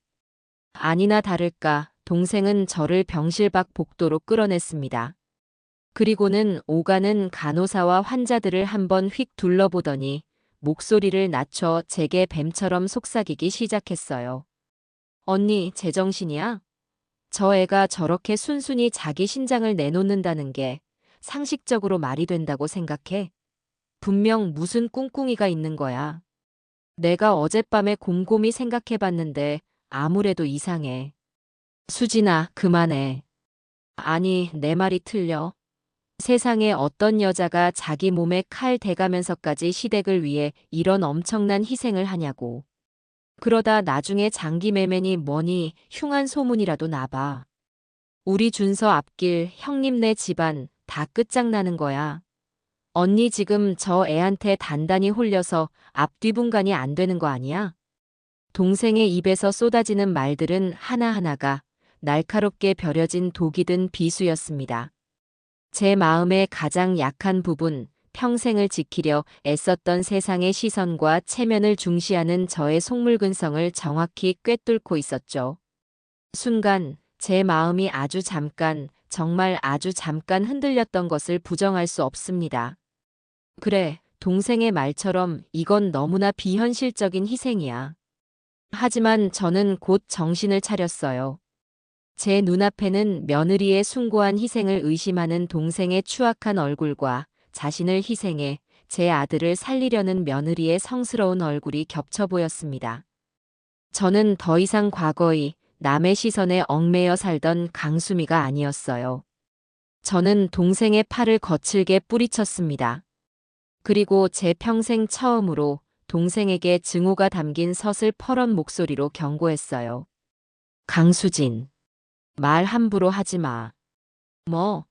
S1: 아니나 다를까 동생은 저를 병실 밖 복도로 끌어냈습니다. 그리고는 오가는 간호사와 환자들을 한번 휙 둘러보더니 목소리를 낮춰 제게 뱀처럼 속삭이기 시작했어요. 언니, 제정신이야? 저 애가 저렇게 순순히 자기 신장을 내놓는다는 게 상식적으로 말이 된다고 생각해? 분명 무슨 꿍꿍이가 있는 거야. 내가 어젯밤에 곰곰이 생각해봤는데 아무래도 이상해. 수진아, 그만해. 아니, 내 말이 틀려. 세상에 어떤 여자가 자기 몸에 칼 대가면서까지 시댁을 위해 이런 엄청난 희생을 하냐고. 그러다 나중에 장기매매니 뭐니 흉한 소문이라도 나봐. 우리 준서 앞길 형님네 집안 다 끝장나는 거야. 언니 지금 저 애한테 단단히 홀려서 앞뒤분간이 안 되는 거 아니야? 동생의 입에서 쏟아지는 말들은 하나하나가 날카롭게 벼려진 독이 든 비수였습니다. 제 마음의 가장 약한 부분, 평생을 지키려 애썼던 세상의 시선과 체면을 중시하는 저의 속물근성을 정확히 꿰뚫고 있었죠. 순간 제 마음이 아주 잠깐 정말 아주 잠깐 흔들렸던 것을 부정할 수 없습니다. 그래, 동생의 말처럼 이건 너무나 비현실적인 희생이야. 하지만 저는 곧 정신을 차렸어요. 제 눈앞에는 며느리의 숭고한 희생을 의심하는 동생의 추악한 얼굴과 자신을 희생해 제 아들을 살리려는 며느리의 성스러운 얼굴이 겹쳐 보였습니다. 저는 더 이상 과거의 남의 시선에 얽매여 살던 강수미가 아니었어요. 저는 동생의 팔을 거칠게 뿌리쳤습니다. 그리고 제 평생 처음으로 동생에게 증오가 담긴 서슬퍼런 목소리로 경고했어요. 강수진, 말 함부로 하지 마. 뭐?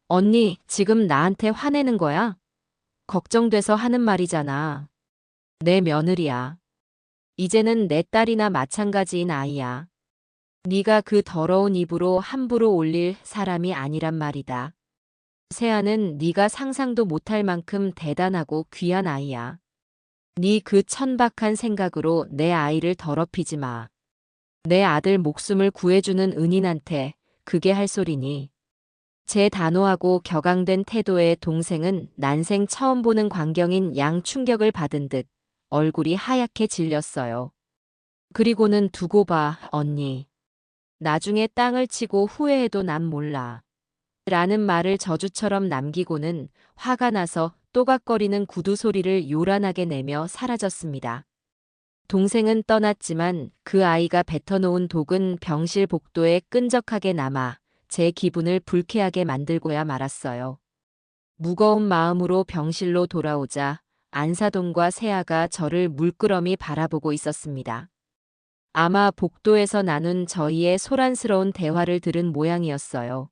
S1: 언니, 지금 나한테 화내는 거야? 걱정돼서 하는 말이잖아. 내 며느리야. 이제는 내 딸이나 마찬가지인 아이야. 네가 그 더러운 입으로 함부로 올릴 사람이 아니란 말이다. 세아는 네가 상상도 못할 만큼 대단하고 귀한 아이야. 네 그 천박한 생각으로 내 아이를 더럽히지 마. 내 아들 목숨을 구해주는 은인한테 그게 할 소리니. 제 단호하고 격앙된 태도에 동생은 난생 처음 보는 광경인 양 충격을 받은 듯 얼굴이 하얗게 질렸어요. 그리고는 두고 봐, 언니. 나중에 땅을 치고 후회해도 난 몰라. 라는 말을 저주처럼 남기고는 화가 나서 또각거리는 구두 소리를 요란하게 내며 사라졌습니다. 동생은 떠났지만 그 아이가 뱉어놓은 독은 병실 복도에 끈적하게 남아 제 기분을 불쾌하게 만들고야 말았어요. 무거운 마음으로 병실로 돌아오자 안사돈과 세아가 저를 물끄러미 바라보고 있었습니다. 아마 복도에서 나눈 저희의 소란스러운 대화를 들은 모양이었어요.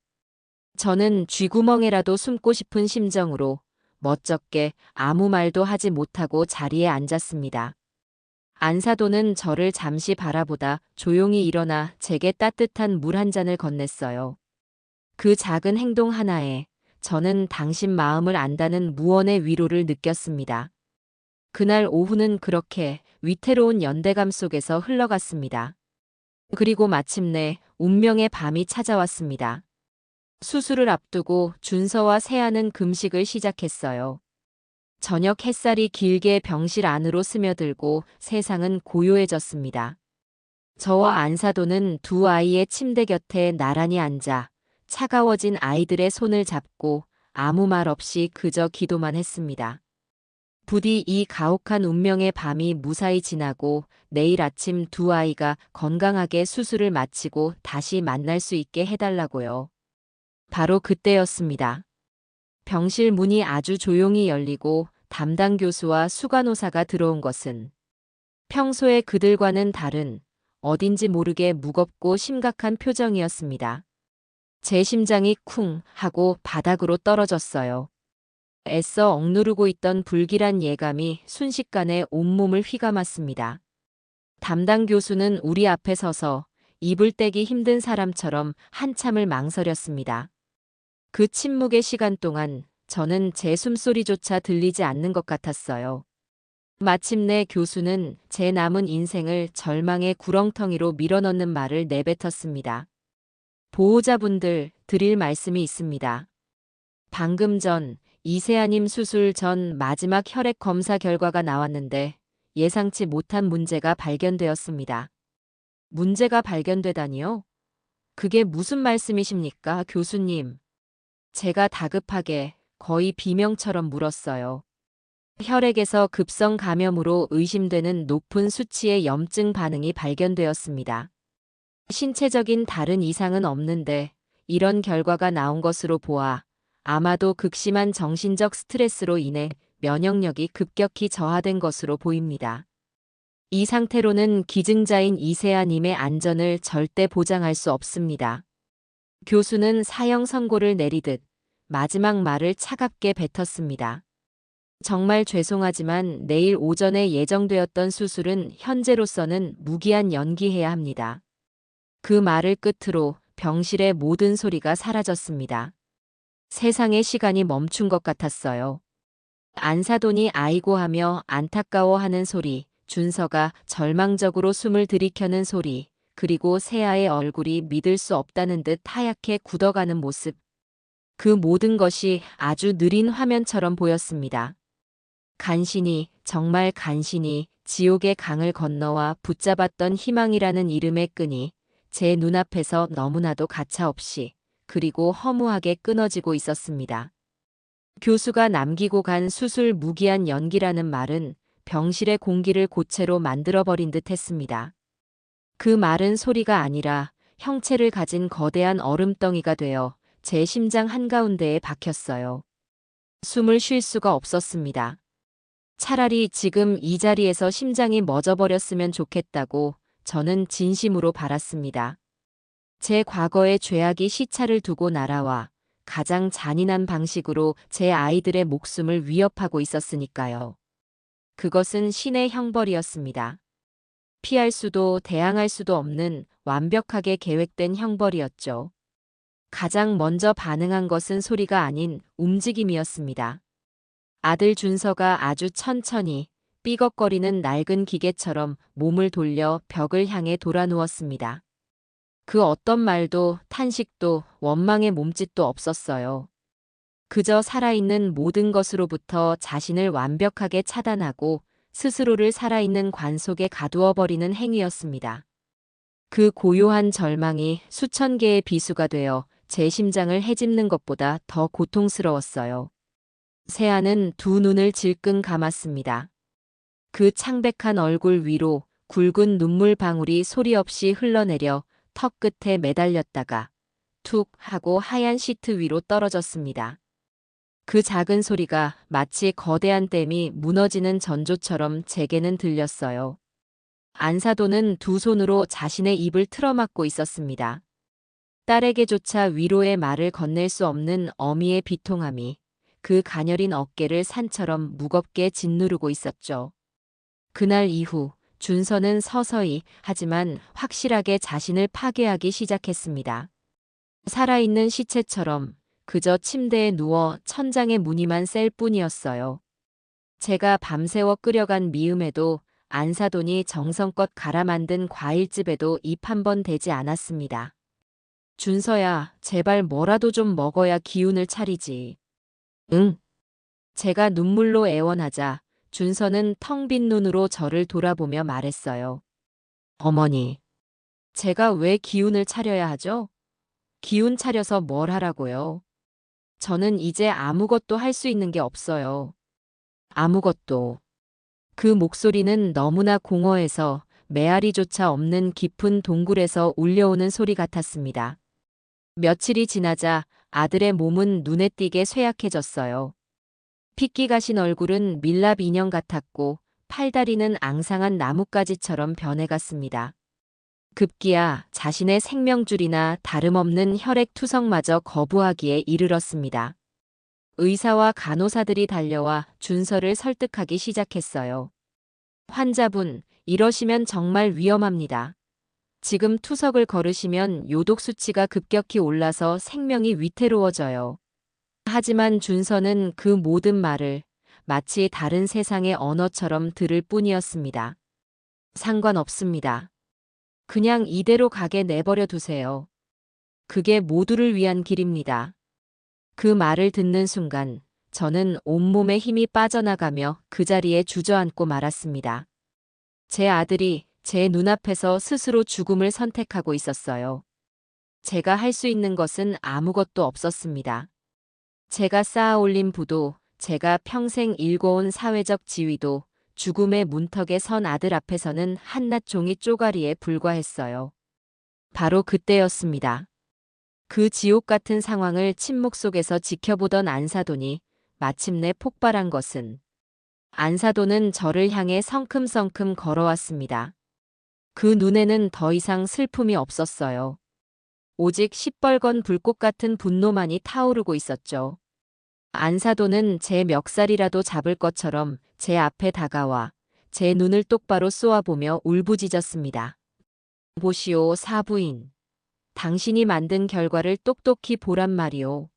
S1: 저는 쥐구멍에라도 숨고 싶은 심정으로 멋쩍게 아무 말도 하지 못하고 자리에 앉았습니다. 안사돈은 저를 잠시 바라보다 조용히 일어나 제게 따뜻한 물 한 잔을 건넸어요. 그 작은 행동 하나에 저는 당신 마음을 안다는 무언의 위로를 느꼈습니다. 그날 오후는 그렇게 위태로운 연대감 속에서 흘러갔습니다. 그리고 마침내 운명의 밤이 찾아왔습니다. 수술을 앞두고 준서와 세아는 금식을 시작했어요. 저녁 햇살이 길게 병실 안으로 스며들고 세상은 고요해졌습니다. 저와 안사돈은 두 아이의 침대 곁에 나란히 앉아 차가워진 아이들의 손을 잡고 아무 말 없이 그저 기도만 했습니다. 부디 이 가혹한 운명의 밤이 무사히 지나고 내일 아침 두 아이가 건강하게 수술을 마치고 다시 만날 수 있게 해달라고요. 바로 그때였습니다. 병실 문이 아주 조용히 열리고 담당 교수와 수간호사가 들어온 것은 평소에 그들과는 다른 어딘지 모르게 무겁고 심각한 표정이었습니다. 제 심장이 쿵 하고 바닥으로 떨어졌어요. 애써 억누르고 있던 불길한 예감이 순식간에 온몸을 휘감았습니다. 담당 교수는 우리 앞에 서서 입을 떼기 힘든 사람처럼 한참을 망설였습니다. 그 침묵의 시간 동안 저는 제 숨소리조차 들리지 않는 것 같았어요. 마침내 교수는 제 남은 인생을 절망의 구렁텅이로 밀어넣는 말을 내뱉었습니다. 보호자분들, 드릴 말씀이 있습니다. 방금 전 이세아님 수술 전 마지막 혈액 검사 결과가 나왔는데 예상치 못한 문제가 발견되었습니다. 문제가 발견되다니요? 그게 무슨 말씀이십니까, 교수님? 제가 다급하게 거의 비명처럼 물었어요. 혈액에서 급성 감염으로 의심되는 높은 수치의 염증 반응이 발견되었습니다. 신체적인 다른 이상은 없는데 이런 결과가 나온 것으로 보아 아마도 극심한 정신적 스트레스로 인해 면역력이 급격히 저하된 것으로 보입니다. 이 상태로는 기증자인 이세아님의 안전을 절대 보장할 수 없습니다. 교수는 사형 선고를 내리듯 마지막 말을 차갑게 뱉었습니다. 정말 죄송하지만 내일 오전에 예정되었던 수술은 현재로서는 무기한 연기해야 합니다. 그 말을 끝으로 병실의 모든 소리가 사라졌습니다. 세상의 시간이 멈춘 것 같았어요. 안사돈이 아이고 하며 안타까워하는 소리, 준서가 절망적으로 숨을 들이켜는 소리, 그리고 세아의 얼굴이 믿을 수 없다는 듯 하얗게 굳어가는 모습. 그 모든 것이 아주 느린 화면처럼 보였습니다. 간신히, 정말 간신히 지옥의 강을 건너와 붙잡았던 희망이라는 이름의 끈이 제 눈앞에서 너무나도 가차없이 그리고 허무하게 끊어지고 있었습니다. 교수가 남기고 간 수술 무기한 연기라는 말은 병실의 공기를 고체로 만들어버린 듯 했습니다. 그 말은 소리가 아니라 형체를 가진 거대한 얼음덩이가 되어 제 심장 한가운데에 박혔어요. 숨을 쉴 수가 없었습니다. 차라리 지금 이 자리에서 심장이 멎어버렸으면 좋겠다고 저는 진심으로 바랐습니다. 제 과거의 죄악이 시차를 두고 날아와 가장 잔인한 방식으로 제 아이들의 목숨을 위협하고 있었으니까요. 그것은 신의 형벌이었습니다. 피할 수도 대항할 수도 없는 완벽하게 계획된 형벌이었죠. 가장 먼저 반응한 것은 소리가 아닌 움직임이었습니다. 아들 준서가 아주 천천히 삐걱거리는 낡은 기계처럼 몸을 돌려 벽을 향해 돌아 누웠습니다. 그 어떤 말도 탄식도 원망의 몸짓도 없었어요. 그저 살아있는 모든 것으로부터 자신을 완벽하게 차단하고 스스로를 살아있는 관 속에 가두어 버리는 행위였습니다. 그 고요한 절망이 수천 개의 비수가 되어 제 심장을 헤집는 것보다 더 고통스러웠어요. 세아는 두 눈을 질끈 감았습니다. 그 창백한 얼굴 위로 굵은 눈물 방울이 소리 없이 흘러내려 턱 끝에 매달렸다가 툭 하고 하얀 시트 위로 떨어졌습니다. 그 작은 소리가 마치 거대한 댐이 무너지는 전조처럼 제게는 들렸어요. 안사도는 두 손으로 자신의 입을 틀어막고 있었습니다. 딸에게조차 위로의 말을 건넬 수 없는 어미의 비통함이 그 가녀린 어깨를 산처럼 무겁게 짓누르고 있었죠. 그날 이후 준서는 서서히 하지만 확실하게 자신을 파괴하기 시작했습니다. 살아있는 시체처럼 그저 침대에 누워 천장에 무늬만 셀 뿐이었어요. 제가 밤새워 끓여간 미음에도 안사돈이 정성껏 갈아 만든 과일즙에도 입 한 번 대지 않았습니다. 준서야, 제발 뭐라도 좀 먹어야 기운을 차리지. 응. 제가 눈물로 애원하자 준서는 텅 빈 눈으로 저를 돌아보며 말했어요. 어머니, 제가 왜 기운을 차려야 하죠? 기운 차려서 뭘 하라고요? 저는 이제 아무것도 할 수 있는 게 없어요. 아무것도. 그 목소리는 너무나 공허해서 메아리조차 없는 깊은 동굴에서 울려오는 소리 같았습니다. 며칠이 지나자 아들의 몸은 눈에 띄게 쇠약해졌어요. 핏기 가신 얼굴은 밀랍 인형 같았고 팔다리는 앙상한 나뭇가지처럼 변해갔습니다. 급기야 자신의 생명줄이나 다름없는 혈액투석마저 거부하기에 이르렀습니다. 의사와 간호사들이 달려와 준서를 설득하기 시작했어요. 환자분, 이러시면 정말 위험합니다. 지금 투석을 걸으시면 요독 수치가 급격히 올라서 생명이 위태로워져요. 하지만 준서는 그 모든 말을 마치 다른 세상의 언어처럼 들을 뿐이었습니다. 상관없습니다. 그냥 이대로 가게 내버려 두세요. 그게 모두를 위한 길입니다. 그 말을 듣는 순간 저는 온몸에 힘이 빠져나가며 그 자리에 주저앉고 말았습니다. 제 아들이 제 눈앞에서 스스로 죽음을 선택하고 있었어요. 제가 할 수 있는 것은 아무것도 없었습니다. 제가 쌓아올린 부도, 제가 평생 일궈온 사회적 지위도 죽음의 문턱에 선 아들 앞에서는 한낱 종이 쪼가리에 불과했어요. 바로 그때였습니다. 그 지옥 같은 상황을 침묵 속에서 지켜보던 안사돈이 마침내 폭발한 것은 안사돈은 저를 향해 성큼성큼 걸어왔습니다. 그 눈에는 더 이상 슬픔이 없었어요. 오직 시뻘건 불꽃 같은 분노만이 타오르고 있었죠. 안사돈은 제 멱살이라도 잡을 것처럼 제 앞에 다가와 제 눈을 똑바로 쏘아보며 울부짖었습니다. 보시오, 사부인. 당신이 만든 결과를 똑똑히 보란 말이오.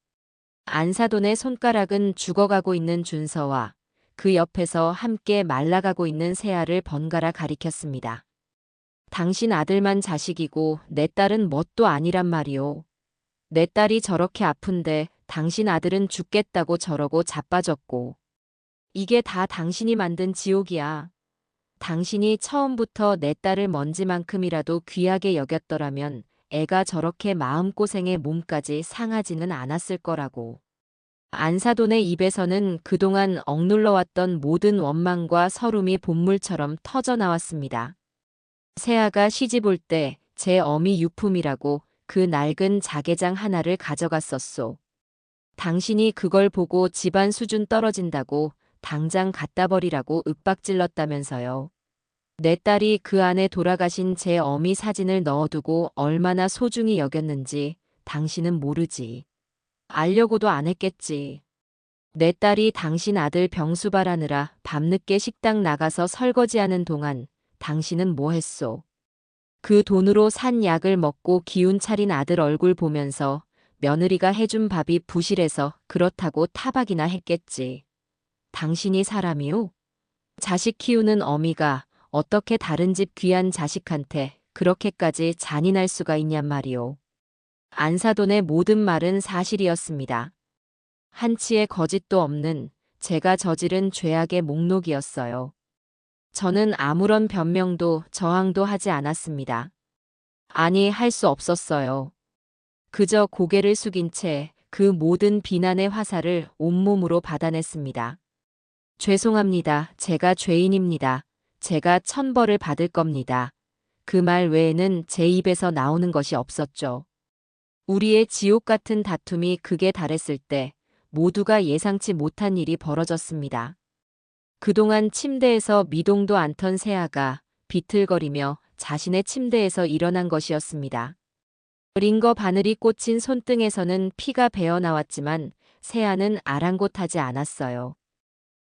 S1: 안사돈의 손가락은 죽어가고 있는 준서와 그 옆에서 함께 말라가고 있는 세아를 번갈아 가리켰습니다. 당신 아들만 자식이고 내 딸은 뭣도 아니란 말이오. 내 딸이 저렇게 아픈데 당신 아들은 죽겠다고 저러고 자빠졌고. 이게 다 당신이 만든 지옥이야. 당신이 처음부터 내 딸을 먼지만큼이라도 귀하게 여겼더라면 애가 저렇게 마음고생에 몸까지 상하지는 않았을 거라고. 안사돈의 입에서는 그동안 억눌러왔던 모든 원망과 서름이 본물처럼 터져나왔습니다. 세아가 시집 올 때 제 어미 유품이라고 그 낡은 자개장 하나를 가져갔었소. 당신이 그걸 보고 집안 수준 떨어진다고 당장 갖다 버리라고 윽박질렀다면서요. 내 딸이 그 안에 돌아가신 제 어미 사진을 넣어두고 얼마나 소중히 여겼는지 당신은 모르지. 알려고도 안 했겠지. 내 딸이 당신 아들 병수 바라느라 밤늦게 식당 나가서 설거지하는 동안 당신은 뭐 했소? 그 돈으로 산 약을 먹고 기운 차린 아들 얼굴 보면서 며느리가 해준 밥이 부실해서 그렇다고 타박이나 했겠지. 당신이 사람이오? 자식 키우는 어미가 어떻게 다른 집 귀한 자식한테 그렇게까지 잔인할 수가 있냔 말이오. 안사돈의 모든 말은 사실이었습니다. 한치의 거짓도 없는 제가 저지른 죄악의 목록이었어요. 저는 아무런 변명도 저항도 하지 않았습니다. 아니, 할 수 없었어요. 그저 고개를 숙인 채 그 모든 비난의 화살을 온몸으로 받아냈습니다. 죄송합니다. 제가 죄인입니다. 제가 천벌을 받을 겁니다. 그 말 외에는 제 입에서 나오는 것이 없었죠. 우리의 지옥 같은 다툼이 극에 달했을 때 모두가 예상치 못한 일이 벌어졌습니다. 그동안 침대에서 미동도 않던 세아가 비틀거리며 자신의 침대에서 일어난 것이었습니다. 링거 바늘이 꽂힌 손등에서는 피가 배어 나왔지만 세아는 아랑곳하지 않았어요.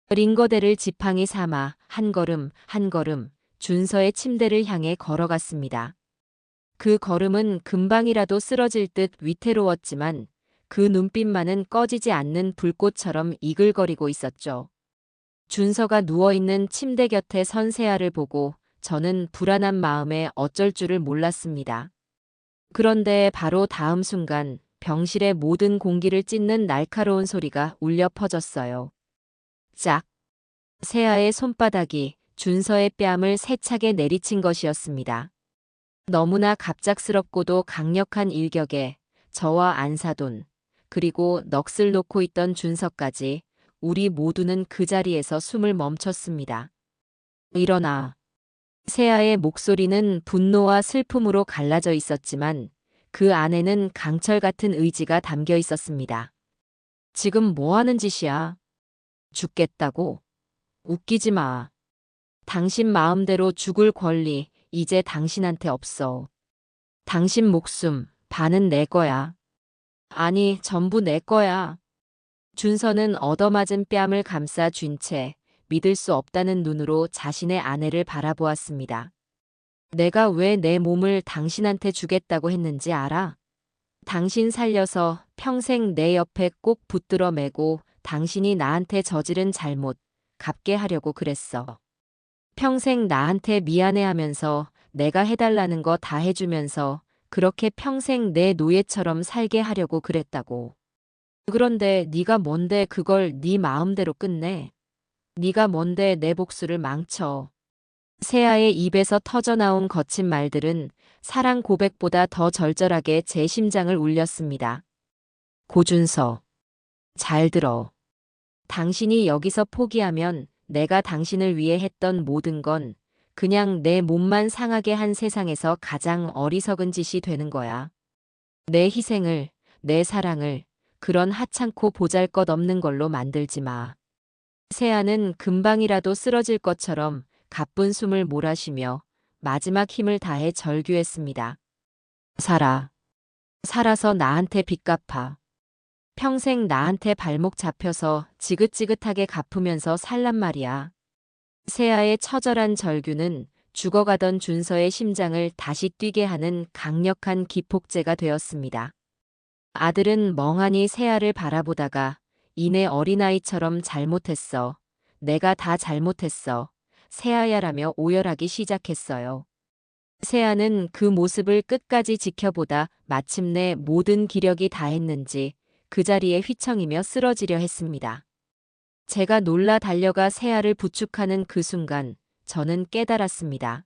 S1: 링거대를 지팡이 삼아 한 걸음 한 걸음 준서의 침대를 향해 걸어갔습니다. 그 걸음은 금방이라도 쓰러질 듯 위태로웠지만 그 눈빛만은 꺼지지 않는 불꽃처럼 이글거리고 있었죠. 준서가 누워있는 침대 곁에 선 세아를 보고 저는 불안한 마음에 어쩔 줄을 몰랐습니다. 그런데 바로 다음 순간 병실의 모든 공기를 찢는 날카로운 소리가 울려 퍼졌어요. 짝! 세아의 손바닥이 준서의 뺨을 세차게 내리친 것이었습니다. 너무나 갑작스럽고도 강력한 일격에 저와 안사돈, 그리고 넋을 놓고 있던 준서까지 우리 모두는 그 자리에서 숨을 멈췄습니다. 일어나. 세아의 목소리는 분노와 슬픔으로 갈라져 있었지만 그 안에는 강철 같은 의지가 담겨 있었습니다. 지금 뭐 하는 짓이야? 죽겠다고? 웃기지 마. 당신 마음대로 죽을 권리 이제 당신한테 없어. 당신 목숨 반은 내 거야. 아니, 전부 내 거야. 준서는 얻어맞은 뺨을 감싸 쥔 채 믿을 수 없다는 눈으로 자신의 아내를 바라보았습니다. 내가 왜 내 몸을 당신한테 주겠다고 했는지 알아? 당신 살려서 평생 내 옆에 꼭 붙들어 매고 당신이 나한테 저지른 잘못 갚게 하려고 그랬어. 평생 나한테 미안해하면서 내가 해달라는 거 다 해주면서 그렇게 평생 내 노예처럼 살게 하려고 그랬다고. 그런데 네가 뭔데 그걸 네 마음대로 끝내? 네가 뭔데 내 복수를 망쳐? 세아의 입에서 터져나온 거친 말들은 사랑 고백보다 더 절절하게 제 심장을 울렸습니다. 고준서, 잘 들어. 당신이 여기서 포기하면 내가 당신을 위해 했던 모든 건 그냥 내 몸만 상하게 한 세상에서 가장 어리석은 짓이 되는 거야. 내 희생을, 내 사랑을 그런 하찮고 보잘것없는 걸로 만들지 마. 세아는 금방이라도 쓰러질 것처럼 가쁜 숨을 몰아쉬며 마지막 힘을 다해 절규했습니다. 살아. 살아서 나한테 빚 갚아. 평생 나한테 발목 잡혀서 지긋지긋하게 갚으면서 살란 말이야. 세아의 처절한 절규는 죽어가던 준서의 심장을 다시 뛰게 하는 강력한 기폭제가 되었습니다. 아들은 멍하니 세아를 바라보다가 이내 어린아이처럼 잘못했어. 내가 다 잘못했어. 세아야라며 오열하기 시작했어요. 세아는 그 모습을 끝까지 지켜보다 마침내 모든 기력이 다했는지 그 자리에 휘청이며 쓰러지려 했습니다. 제가 놀라 달려가 세아를 부축하는 그 순간 저는 깨달았습니다.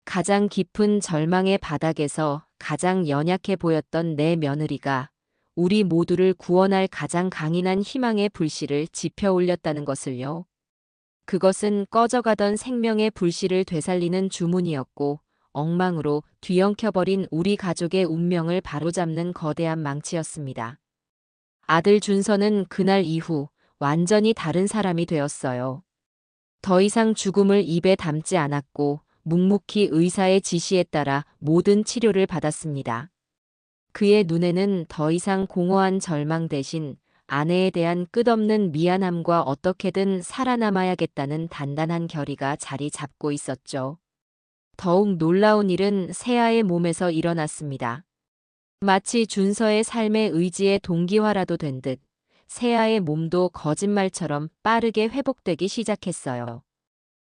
S1: 가장 깊은 절망의 바닥에서 가장 연약해 보였던 내 며느리가 우리 모두를 구원할 가장 강인한 희망의 불씨를 지펴 올렸다는 것을요. 그것은 꺼져가던 생명의 불씨를 되살리는 주문이었고 엉망으로 뒤엉켜버린 우리 가족의 운명을 바로잡는 거대한 망치였습니다. 아들 준서는 그날 이후 완전히 다른 사람이 되었어요. 더 이상 죽음을 입에 담지 않았고 묵묵히 의사의 지시에 따라 모든 치료를 받았습니다. 그의 눈에는 더 이상 공허한 절망 대신 아내에 대한 끝없는 미안함과 어떻게든 살아남아야겠다는 단단한 결의가 자리 잡고 있었죠. 더욱 놀라운 일은 세아의 몸에서 일어났습니다. 마치 준서의 삶의 의지의 동기화라도 된 듯 세아의 몸도 거짓말처럼 빠르게 회복되기 시작했어요.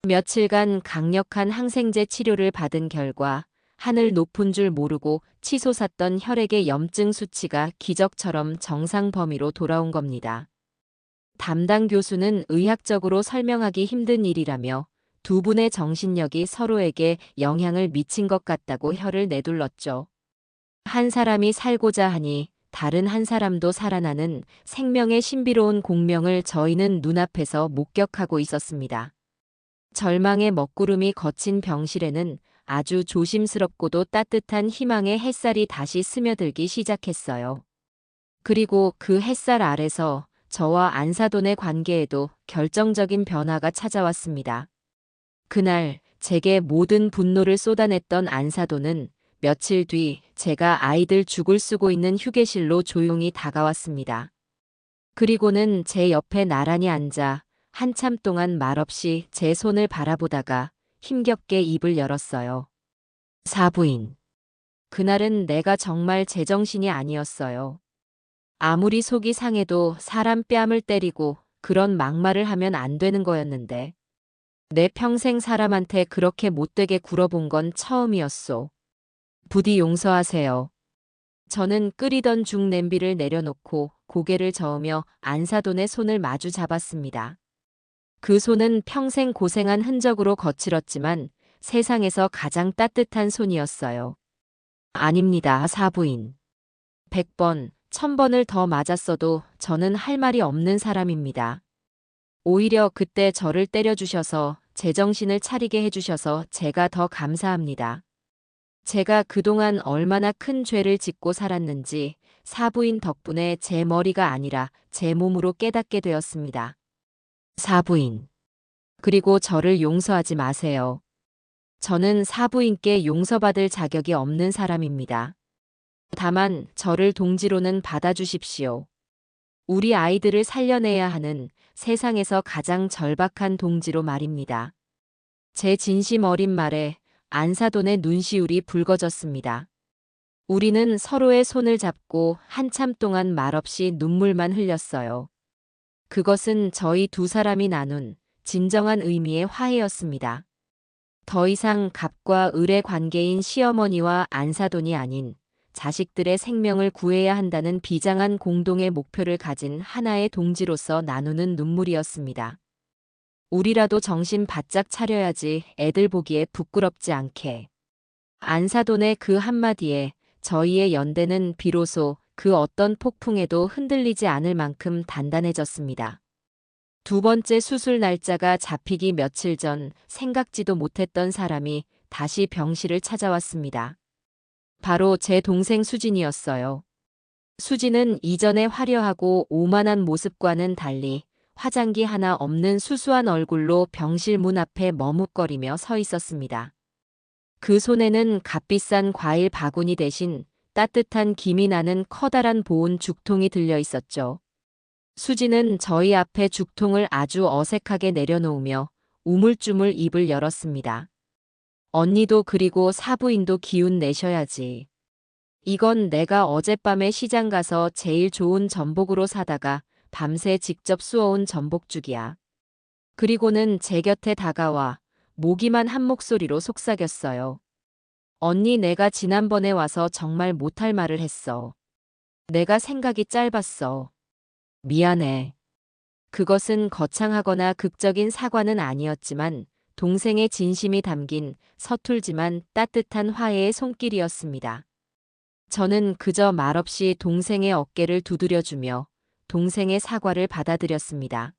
S1: 며칠간 강력한 항생제 치료를 받은 결과 하늘 높은 줄 모르고 치솟았던 혈액의 염증 수치가 기적처럼 정상 범위로 돌아온 겁니다. 담당 교수는 의학적으로 설명하기 힘든 일이라며 두 분의 정신력이 서로에게 영향을 미친 것 같다고 혀를 내둘렀죠. 한 사람이 살고자 하니 다른 한 사람도 살아나는 생명의 신비로운 공명을 저희는 눈앞에서 목격하고 있었습니다. 절망의 먹구름이 거친 병실에는 아주 조심스럽고도 따뜻한 희망의 햇살이 다시 스며들기 시작했어요. 그리고 그 햇살 아래서 저와 안사돈의 관계에도 결정적인 변화가 찾아왔습니다. 그날 제게 모든 분노를 쏟아냈던 안사돈은 며칠 뒤 제가 아이들 죽을 쓰고 있는 휴게실로 조용히 다가왔습니다. 그리고는 제 옆에 나란히 앉아 한참 동안 말없이 제 손을 바라보다가 힘겹게 입을 열었어요. 사부인. 그날은 내가 정말 제정신이 아니었어요. 아무리 속이 상해도 사람 뺨을 때리고 그런 막말을 하면 안 되는 거였는데 내 평생 사람한테 그렇게 못되게 굴어본 건 처음이었소. 부디 용서하세요. 저는 끓이던 죽 냄비를 내려놓고 고개를 저으며 안사돈의 손을 마주 잡았습니다. 그 손은 평생 고생한 흔적으로 거칠었지만 세상에서 가장 따뜻한 손이었어요. 아닙니다, 사부인. 100번, 1000번을 더 맞았어도 저는 할 말이 없는 사람입니다. 오히려 그때 저를 때려주셔서 제정신을 차리게 해주셔서 제가 더 감사합니다. 제가 그동안 얼마나 큰 죄를 짓고 살았는지 사부인 덕분에 제 머리가 아니라 제 몸으로 깨닫게 되었습니다. 사부인. 그리고 저를 용서하지 마세요. 저는 사부인께 용서받을 자격이 없는 사람입니다. 다만 저를 동지로는 받아주십시오. 우리 아이들을 살려내야 하는 세상에서 가장 절박한 동지로 말입니다. 제 진심 어린 말에 안사돈의 눈시울이 붉어졌습니다. 우리는 서로의 손을 잡고 한참 동안 말없이 눈물만 흘렸어요. 그것은 저희 두 사람이 나눈 진정한 의미의 화해였습니다. 더 이상 갑과 을의 관계인 시어머니와 안사돈이 아닌 자식들의 생명을 구해야 한다는 비장한 공동의 목표를 가진 하나의 동지로서 나누는 눈물이었습니다. 우리라도 정신 바짝 차려야지 애들 보기에 부끄럽지 않게. 안사돈의 그 한마디에 저희의 연대는 비로소 그 어떤 폭풍에도 흔들리지 않을 만큼 단단해졌습니다. 두 번째 수술 날짜가 잡히기 며칠 전 생각지도 못했던 사람이 다시 병실을 찾아왔습니다. 바로 제 동생 수진이었어요. 수진은 이전의 화려하고 오만한 모습과는 달리 화장기 하나 없는 수수한 얼굴로 병실 문 앞에 머뭇거리며 서 있었습니다. 그 손에는 값비싼 과일 바구니 대신 따뜻한 김이 나는 커다란 보온 죽통이 들려 있었죠. 수진은 저희 앞에 죽통을 아주 어색하게 내려놓으며 우물쭈물 입을 열었습니다. 언니도 그리고 사부인도 기운 내셔야지. 이건 내가 어젯밤에 시장 가서 제일 좋은 전복으로 사다가 밤새 직접 쑤어온 전복죽이야. 그리고는 제 곁에 다가와 모기만 한 목소리로 속삭였어요. 언니, 내가 지난번에 와서 정말 못할 말을 했어. 내가 생각이 짧았어. 미안해. 그것은 거창하거나 극적인 사과는 아니었지만 동생의 진심이 담긴 서툴지만 따뜻한 화해의 손길이었습니다. 저는 그저 말없이 동생의 어깨를 두드려주며 동생의 사과를 받아들였습니다.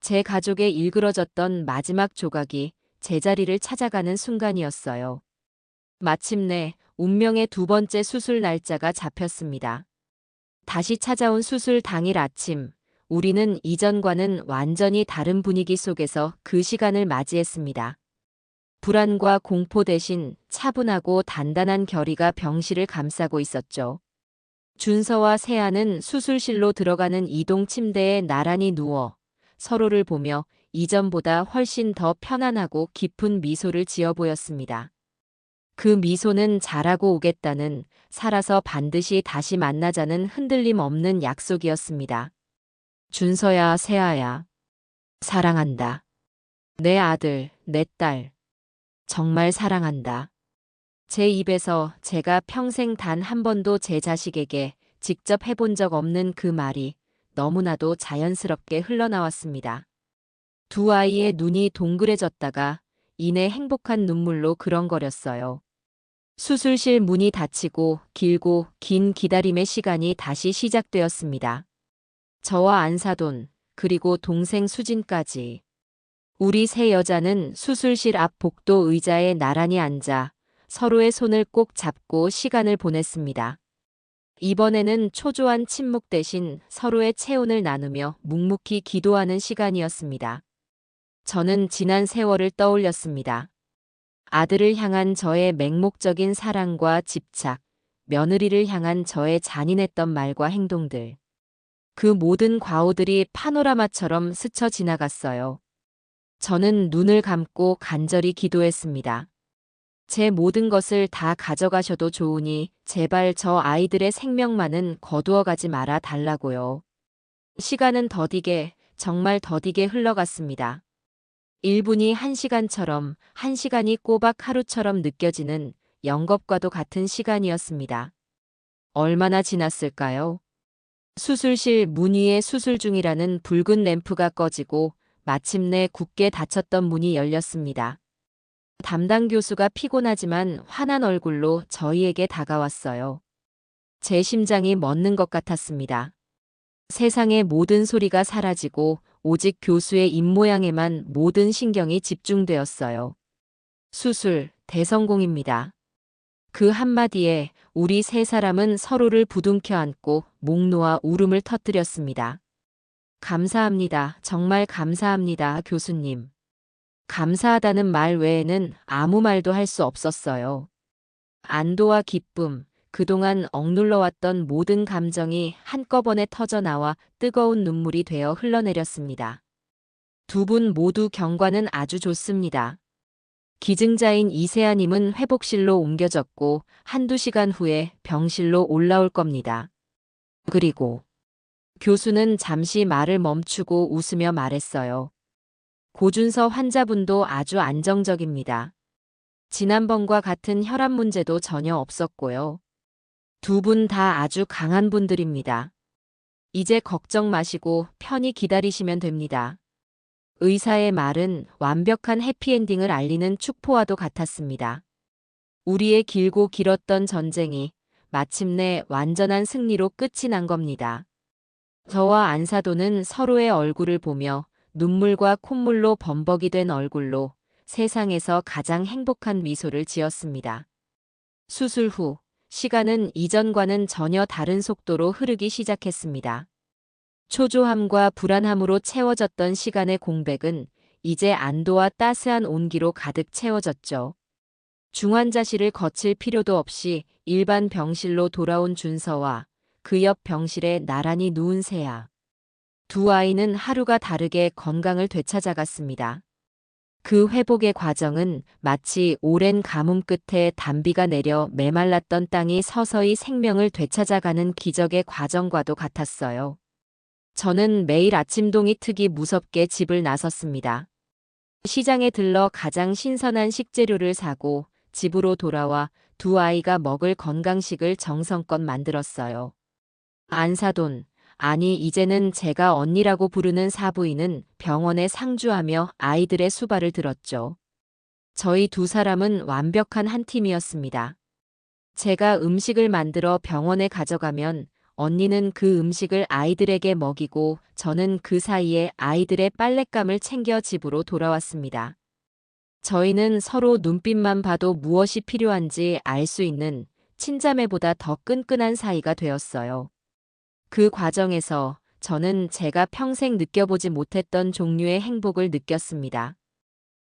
S1: 제 가족의 일그러졌던 마지막 조각이 제자리를 찾아가는 순간이었어요. 마침내 운명의 두 번째 수술 날짜가 잡혔습니다. 다시 찾아온 수술 당일 아침, 우리는 이전과는 완전히 다른 분위기 속에서 그 시간을 맞이했습니다. 불안과 공포 대신 차분하고 단단한 결의가 병실을 감싸고 있었죠. 준서와 세아는 수술실로 들어가는 이동 침대에 나란히 누워 서로를 보며 이전보다 훨씬 더 편안하고 깊은 미소를 지어 보였습니다. 그 미소는 잘하고 오겠다는, 살아서 반드시 다시 만나자는 흔들림 없는 약속이었습니다. 준서야, 세아야. 사랑한다. 내 아들, 내 딸. 정말 사랑한다. 제 입에서 제가 평생 단 한 번도 제 자식에게 직접 해본 적 없는 그 말이 너무나도 자연스럽게 흘러나왔습니다. 두 아이의 눈이 동그래졌다가 이내 행복한 눈물로 그렁거렸어요. 수술실 문이 닫히고 길고 긴 기다림의 시간이 다시 시작되었습니다. 저와 안사돈, 그리고 동생 수진까지. 우리 세 여자는 수술실 앞 복도 의자에 나란히 앉아 서로의 손을 꼭 잡고 시간을 보냈습니다. 이번에는 초조한 침묵 대신 서로의 체온을 나누며 묵묵히 기도하는 시간이었습니다. 저는 지난 세월을 떠올렸습니다. 아들을 향한 저의 맹목적인 사랑과 집착, 며느리를 향한 저의 잔인했던 말과 행동들. 그 모든 과오들이 파노라마처럼 스쳐 지나갔어요. 저는 눈을 감고 간절히 기도했습니다. 제 모든 것을 다 가져가셔도 좋으니 제발 저 아이들의 생명만은 거두어 가지 말아 달라고요. 시간은 더디게, 정말 더디게 흘러갔습니다. 1분이 1시간처럼, 1시간이 꼬박 하루처럼 느껴지는 영겁과도 같은 시간이었습니다. 얼마나 지났을까요? 수술실 문 위에 수술 중이라는 붉은 램프가 꺼지고 마침내 굳게 닫혔던 문이 열렸습니다. 담당 교수가 피곤하지만 환한 얼굴로 저희에게 다가왔어요. 제 심장이 멎는 것 같았습니다. 세상의 모든 소리가 사라지고 오직 교수의 입모양에만 모든 신경이 집중되었어요. 수술, 대성공입니다. 그 한마디에 우리 세 사람은 서로를 부둥켜 안고 목 놓아 울음을 터뜨렸습니다. 감사합니다. 정말 감사합니다, 교수님. 감사하다는 말 외에는 아무 말도 할 수 없었어요. 안도와 기쁨, 그동안 억눌러왔던 모든 감정이 한꺼번에 터져나와 뜨거운 눈물이 되어 흘러내렸습니다. 두 분 모두 경과는 아주 좋습니다. 기증자인 이세아님은 회복실로 옮겨졌고 한두 시간 후에 병실로 올라올 겁니다. 그리고 교수는 잠시 말을 멈추고 웃으며 말했어요. 고준서 환자분도 아주 안정적입니다. 지난번과 같은 혈압 문제도 전혀 없었고요. 두 분 다 아주 강한 분들입니다. 이제 걱정 마시고 편히 기다리시면 됩니다. 의사의 말은 완벽한 해피엔딩을 알리는 축포와도 같았습니다. 우리의 길고 길었던 전쟁이 마침내 완전한 승리로 끝이 난 겁니다. 저와 안사도는 서로의 얼굴을 보며 눈물과 콧물로 범벅이 된 얼굴로 세상에서 가장 행복한 미소를 지었습니다. 수술 후 시간은 이전과는 전혀 다른 속도로 흐르기 시작했습니다. 초조함과 불안함으로 채워졌던 시간의 공백은 이제 안도와 따스한 온기로 가득 채워졌죠. 중환자실을 거칠 필요도 없이 일반 병실로 돌아온 준서와 그 옆 병실에 나란히 누운 세아. 두 아이는 하루가 다르게 건강을 되찾아갔습니다. 그 회복의 과정은 마치 오랜 가뭄 끝에 단비가 내려 메말랐던 땅이 서서히 생명을 되찾아가는 기적의 과정과도 같았어요. 저는 매일 아침 동이 트기 무섭게 집을 나섰습니다. 시장에 들러 가장 신선한 식재료를 사고 집으로 돌아와 두 아이가 먹을 건강식을 정성껏 만들었어요. 안사돈, 아니 이제는 제가 언니라고 부르는 사부인은 병원에 상주하며 아이들의 수발을 들었죠. 저희 두 사람은 완벽한 한 팀이었습니다. 제가 음식을 만들어 병원에 가져가면 언니는 그 음식을 아이들에게 먹이고 저는 그 사이에 아이들의 빨랫감을 챙겨 집으로 돌아왔습니다. 저희는 서로 눈빛만 봐도 무엇이 필요한지 알 수 있는 친자매보다 더 끈끈한 사이가 되었어요. 그 과정에서 저는 제가 평생 느껴보지 못했던 종류의 행복을 느꼈습니다.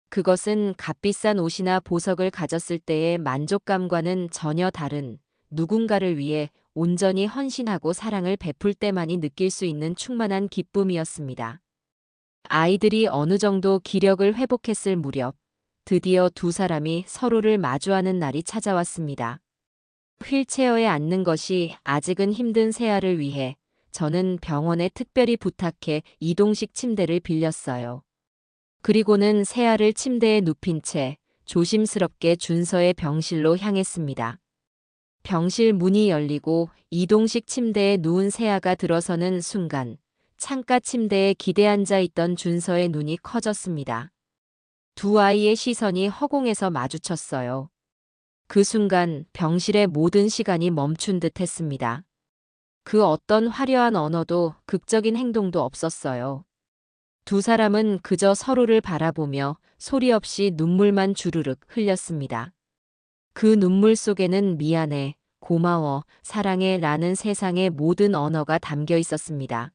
S1: 그것은 값비싼 옷이나 보석을 가졌을 때의 만족감과는 전혀 다른 누군가를 위해 온전히 헌신하고 사랑을 베풀 때만이 느낄 수 있는 충만한 기쁨이었습니다. 아이들이 어느 정도 기력을 회복했을 무렵, 드디어 두 사람이 서로를 마주하는 날이 찾아왔습니다. 휠체어에 앉는 것이 아직은 힘든 세아를 위해 저는 병원에 특별히 부탁해 이동식 침대를 빌렸어요. 그리고는 세아를 침대에 눕힌 채 조심스럽게 준서의 병실로 향했습니다. 병실 문이 열리고 이동식 침대에 누운 세아가 들어서는 순간 창가 침대에 기대 앉아 있던 준서의 눈이 커졌습니다. 두 아이의 시선이 허공에서 마주쳤어요. 그 순간 병실의 모든 시간이 멈춘 듯 했습니다. 그 어떤 화려한 언어도 극적인 행동도 없었어요. 두 사람은 그저 서로를 바라보며 소리 없이 눈물만 주르륵 흘렸습니다. 그 눈물 속에는 미안해, 고마워, 사랑해 라는 세상의 모든 언어가 담겨 있었습니다.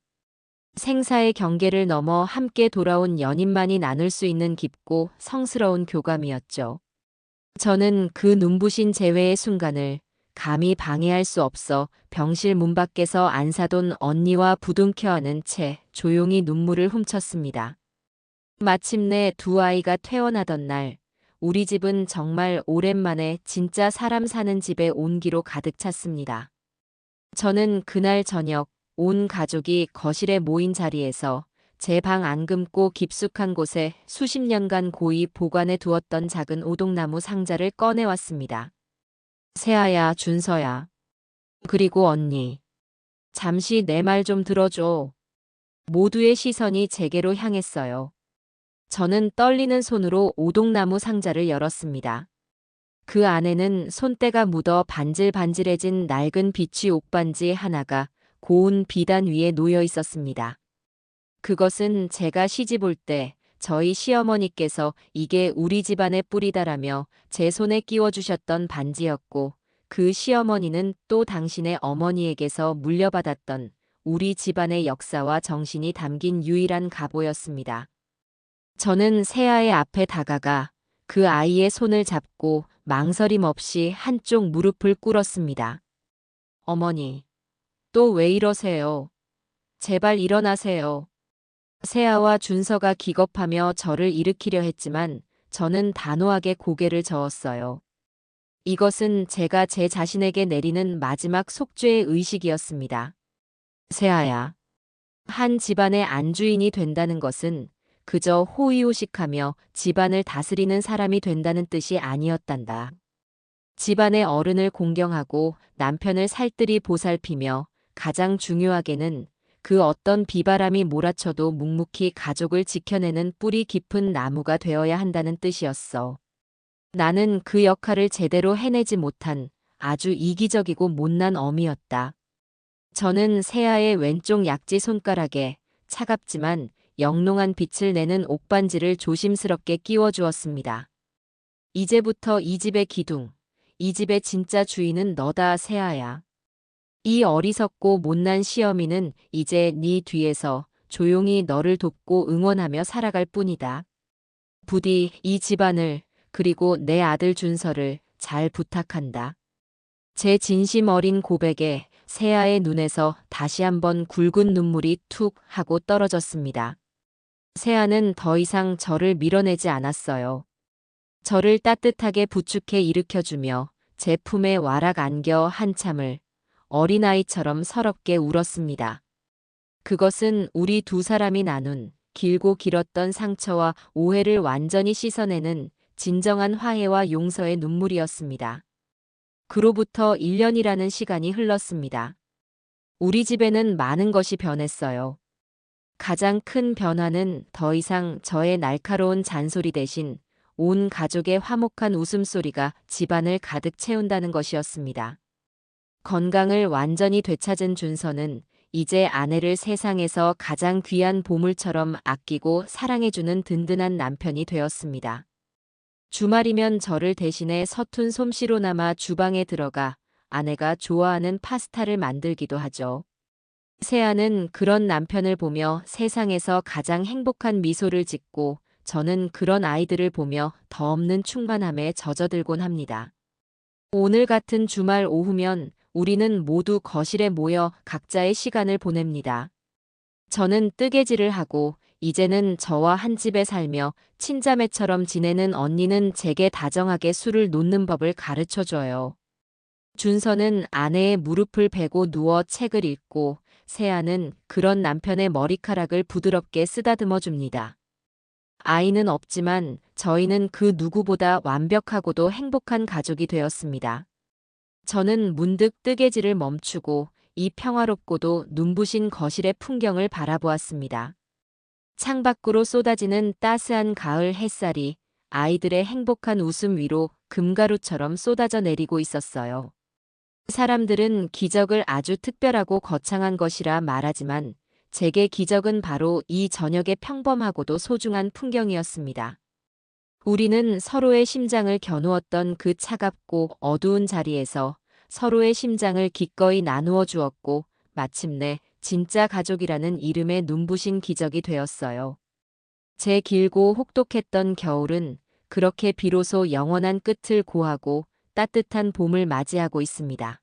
S1: 생사의 경계를 넘어 함께 돌아온 연인만이 나눌 수 있는 깊고 성스러운 교감이었죠. 저는 그 눈부신 재회의 순간을 감히 방해할 수 없어 병실 문 밖에서 안사돈 언니와 부둥켜 안은 채 조용히 눈물을 훔쳤습니다. 마침내 두 아이가 퇴원하던 날, 우리 집은 정말 오랜만에 진짜 사람 사는 집의 온기로 가득 찼습니다. 저는 그날 저녁 온 가족이 거실에 모인 자리에서 제 방 앙금고 깊숙한 곳에 수십 년간 고이 보관해 두었던 작은 오동나무 상자를 꺼내왔습니다. 세아야, 준서야. 그리고 언니. 잠시 내 말 좀 들어줘. 모두의 시선이 제게로 향했어요. 저는 떨리는 손으로 오동나무 상자를 열었습니다. 그 안에는 손때가 묻어 반질반질해진 낡은 비취 옷반지 하나가 고운 비단 위에 놓여 있었습니다. 그것은 제가 시집 올 때 저희 시어머니께서 이게 우리 집안의 뿌리다라며 제 손에 끼워주셨던 반지였고, 그 시어머니는 또 당신의 어머니에게서 물려받았던 우리 집안의 역사와 정신이 담긴 유일한 갑오였습니다. 저는 세아의 앞에 다가가 그 아이의 손을 잡고 망설임 없이 한쪽 무릎을 꿇었습니다. 어머니, 또 왜 이러세요? 제발 일어나세요. 세아와 준서가 기겁하며 저를 일으키려 했지만 저는 단호하게 고개를 저었어요. 이것은 제가 제 자신에게 내리는 마지막 속죄의 의식이었습니다. 세아야, 한 집안의 안주인이 된다는 것은 그저 호의호식하며 집안을 다스리는 사람이 된다는 뜻이 아니었단다. 집안의 어른을 공경하고 남편을 살뜰히 보살피며 가장 중요하게는 그 어떤 비바람이 몰아쳐도 묵묵히 가족을 지켜내는 뿌리 깊은 나무가 되어야 한다는 뜻이었어. 나는 그 역할을 제대로 해내지 못한 아주 이기적이고 못난 어미였다. 저는 세아의 왼쪽 약지 손가락에 차갑지만 영롱한 빛을 내는 옥반지를 조심스럽게 끼워주었습니다. 이제부터 이 집의 기둥, 이 집의 진짜 주인은 너다, 세아야. 이 어리석고 못난 시어미는 이제 네 뒤에서 조용히 너를 돕고 응원하며 살아갈 뿐이다. 부디 이 집안을, 그리고 내 아들 준서를 잘 부탁한다. 제 진심 어린 고백에 세아의 눈에서 다시 한번 굵은 눈물이 툭 하고 떨어졌습니다. 세아는 더 이상 저를 밀어내지 않았어요. 저를 따뜻하게 부축해 일으켜주며 제 품에 와락 안겨 한참을 어린아이처럼 서럽게 울었습니다. 그것은 우리 두 사람이 나눈 길고 길었던 상처와 오해를 완전히 씻어내는 진정한 화해와 용서의 눈물이었습니다. 그로부터 1년이라는 시간이 흘렀습니다. 우리 집에는 많은 것이 변했어요. 가장 큰 변화는 더 이상 저의 날카로운 잔소리 대신 온 가족의 화목한 웃음소리가 집안을 가득 채운다는 것이었습니다. 건강을 완전히 되찾은 준서는 이제 아내를 세상에서 가장 귀한 보물처럼 아끼고 사랑해주는 든든한 남편이 되었습니다. 주말이면 저를 대신해 서툰 솜씨로나마 주방에 들어가 아내가 좋아하는 파스타를 만들기도 하죠. 세아는 그런 남편을 보며 세상에서 가장 행복한 미소를 짓고 저는 그런 아이들을 보며 더 없는 충만함에 젖어들곤 합니다. 오늘 같은 주말 오후면 우리는 모두 거실에 모여 각자의 시간을 보냅니다. 저는 뜨개질을 하고 이제는 저와 한 집에 살며 친자매처럼 지내는 언니는 제게 다정하게 술을 놓는 법을 가르쳐줘요. 준서는 아내의 무릎을 베고 누워 책을 읽고 세아는 그런 남편의 머리카락을 부드럽게 쓰다듬어 줍니다. 아이는 없지만 저희는 그 누구보다 완벽하고도 행복한 가족이 되었습니다. 저는 문득 뜨개질을 멈추고 이 평화롭고도 눈부신 거실의 풍경을 바라보았습니다. 창밖으로 쏟아지는 따스한 가을 햇살이 아이들의 행복한 웃음 위로 금가루처럼 쏟아져 내리고 있었어요. 사람들은 기적을 아주 특별하고 거창한 것이라 말하지만 제게 기적은 바로 이 저녁의 평범하고도 소중한 풍경이었습니다. 우리는 서로의 심장을 겨누었던 그 차갑고 어두운 자리에서 서로의 심장을 기꺼이 나누어 주었고 마침내 진짜 가족이라는 이름의 눈부신 기적이 되었어요. 제 길고 혹독했던 겨울은 그렇게 비로소 영원한 끝을 고하고 따뜻한 봄을 맞이하고 있습니다.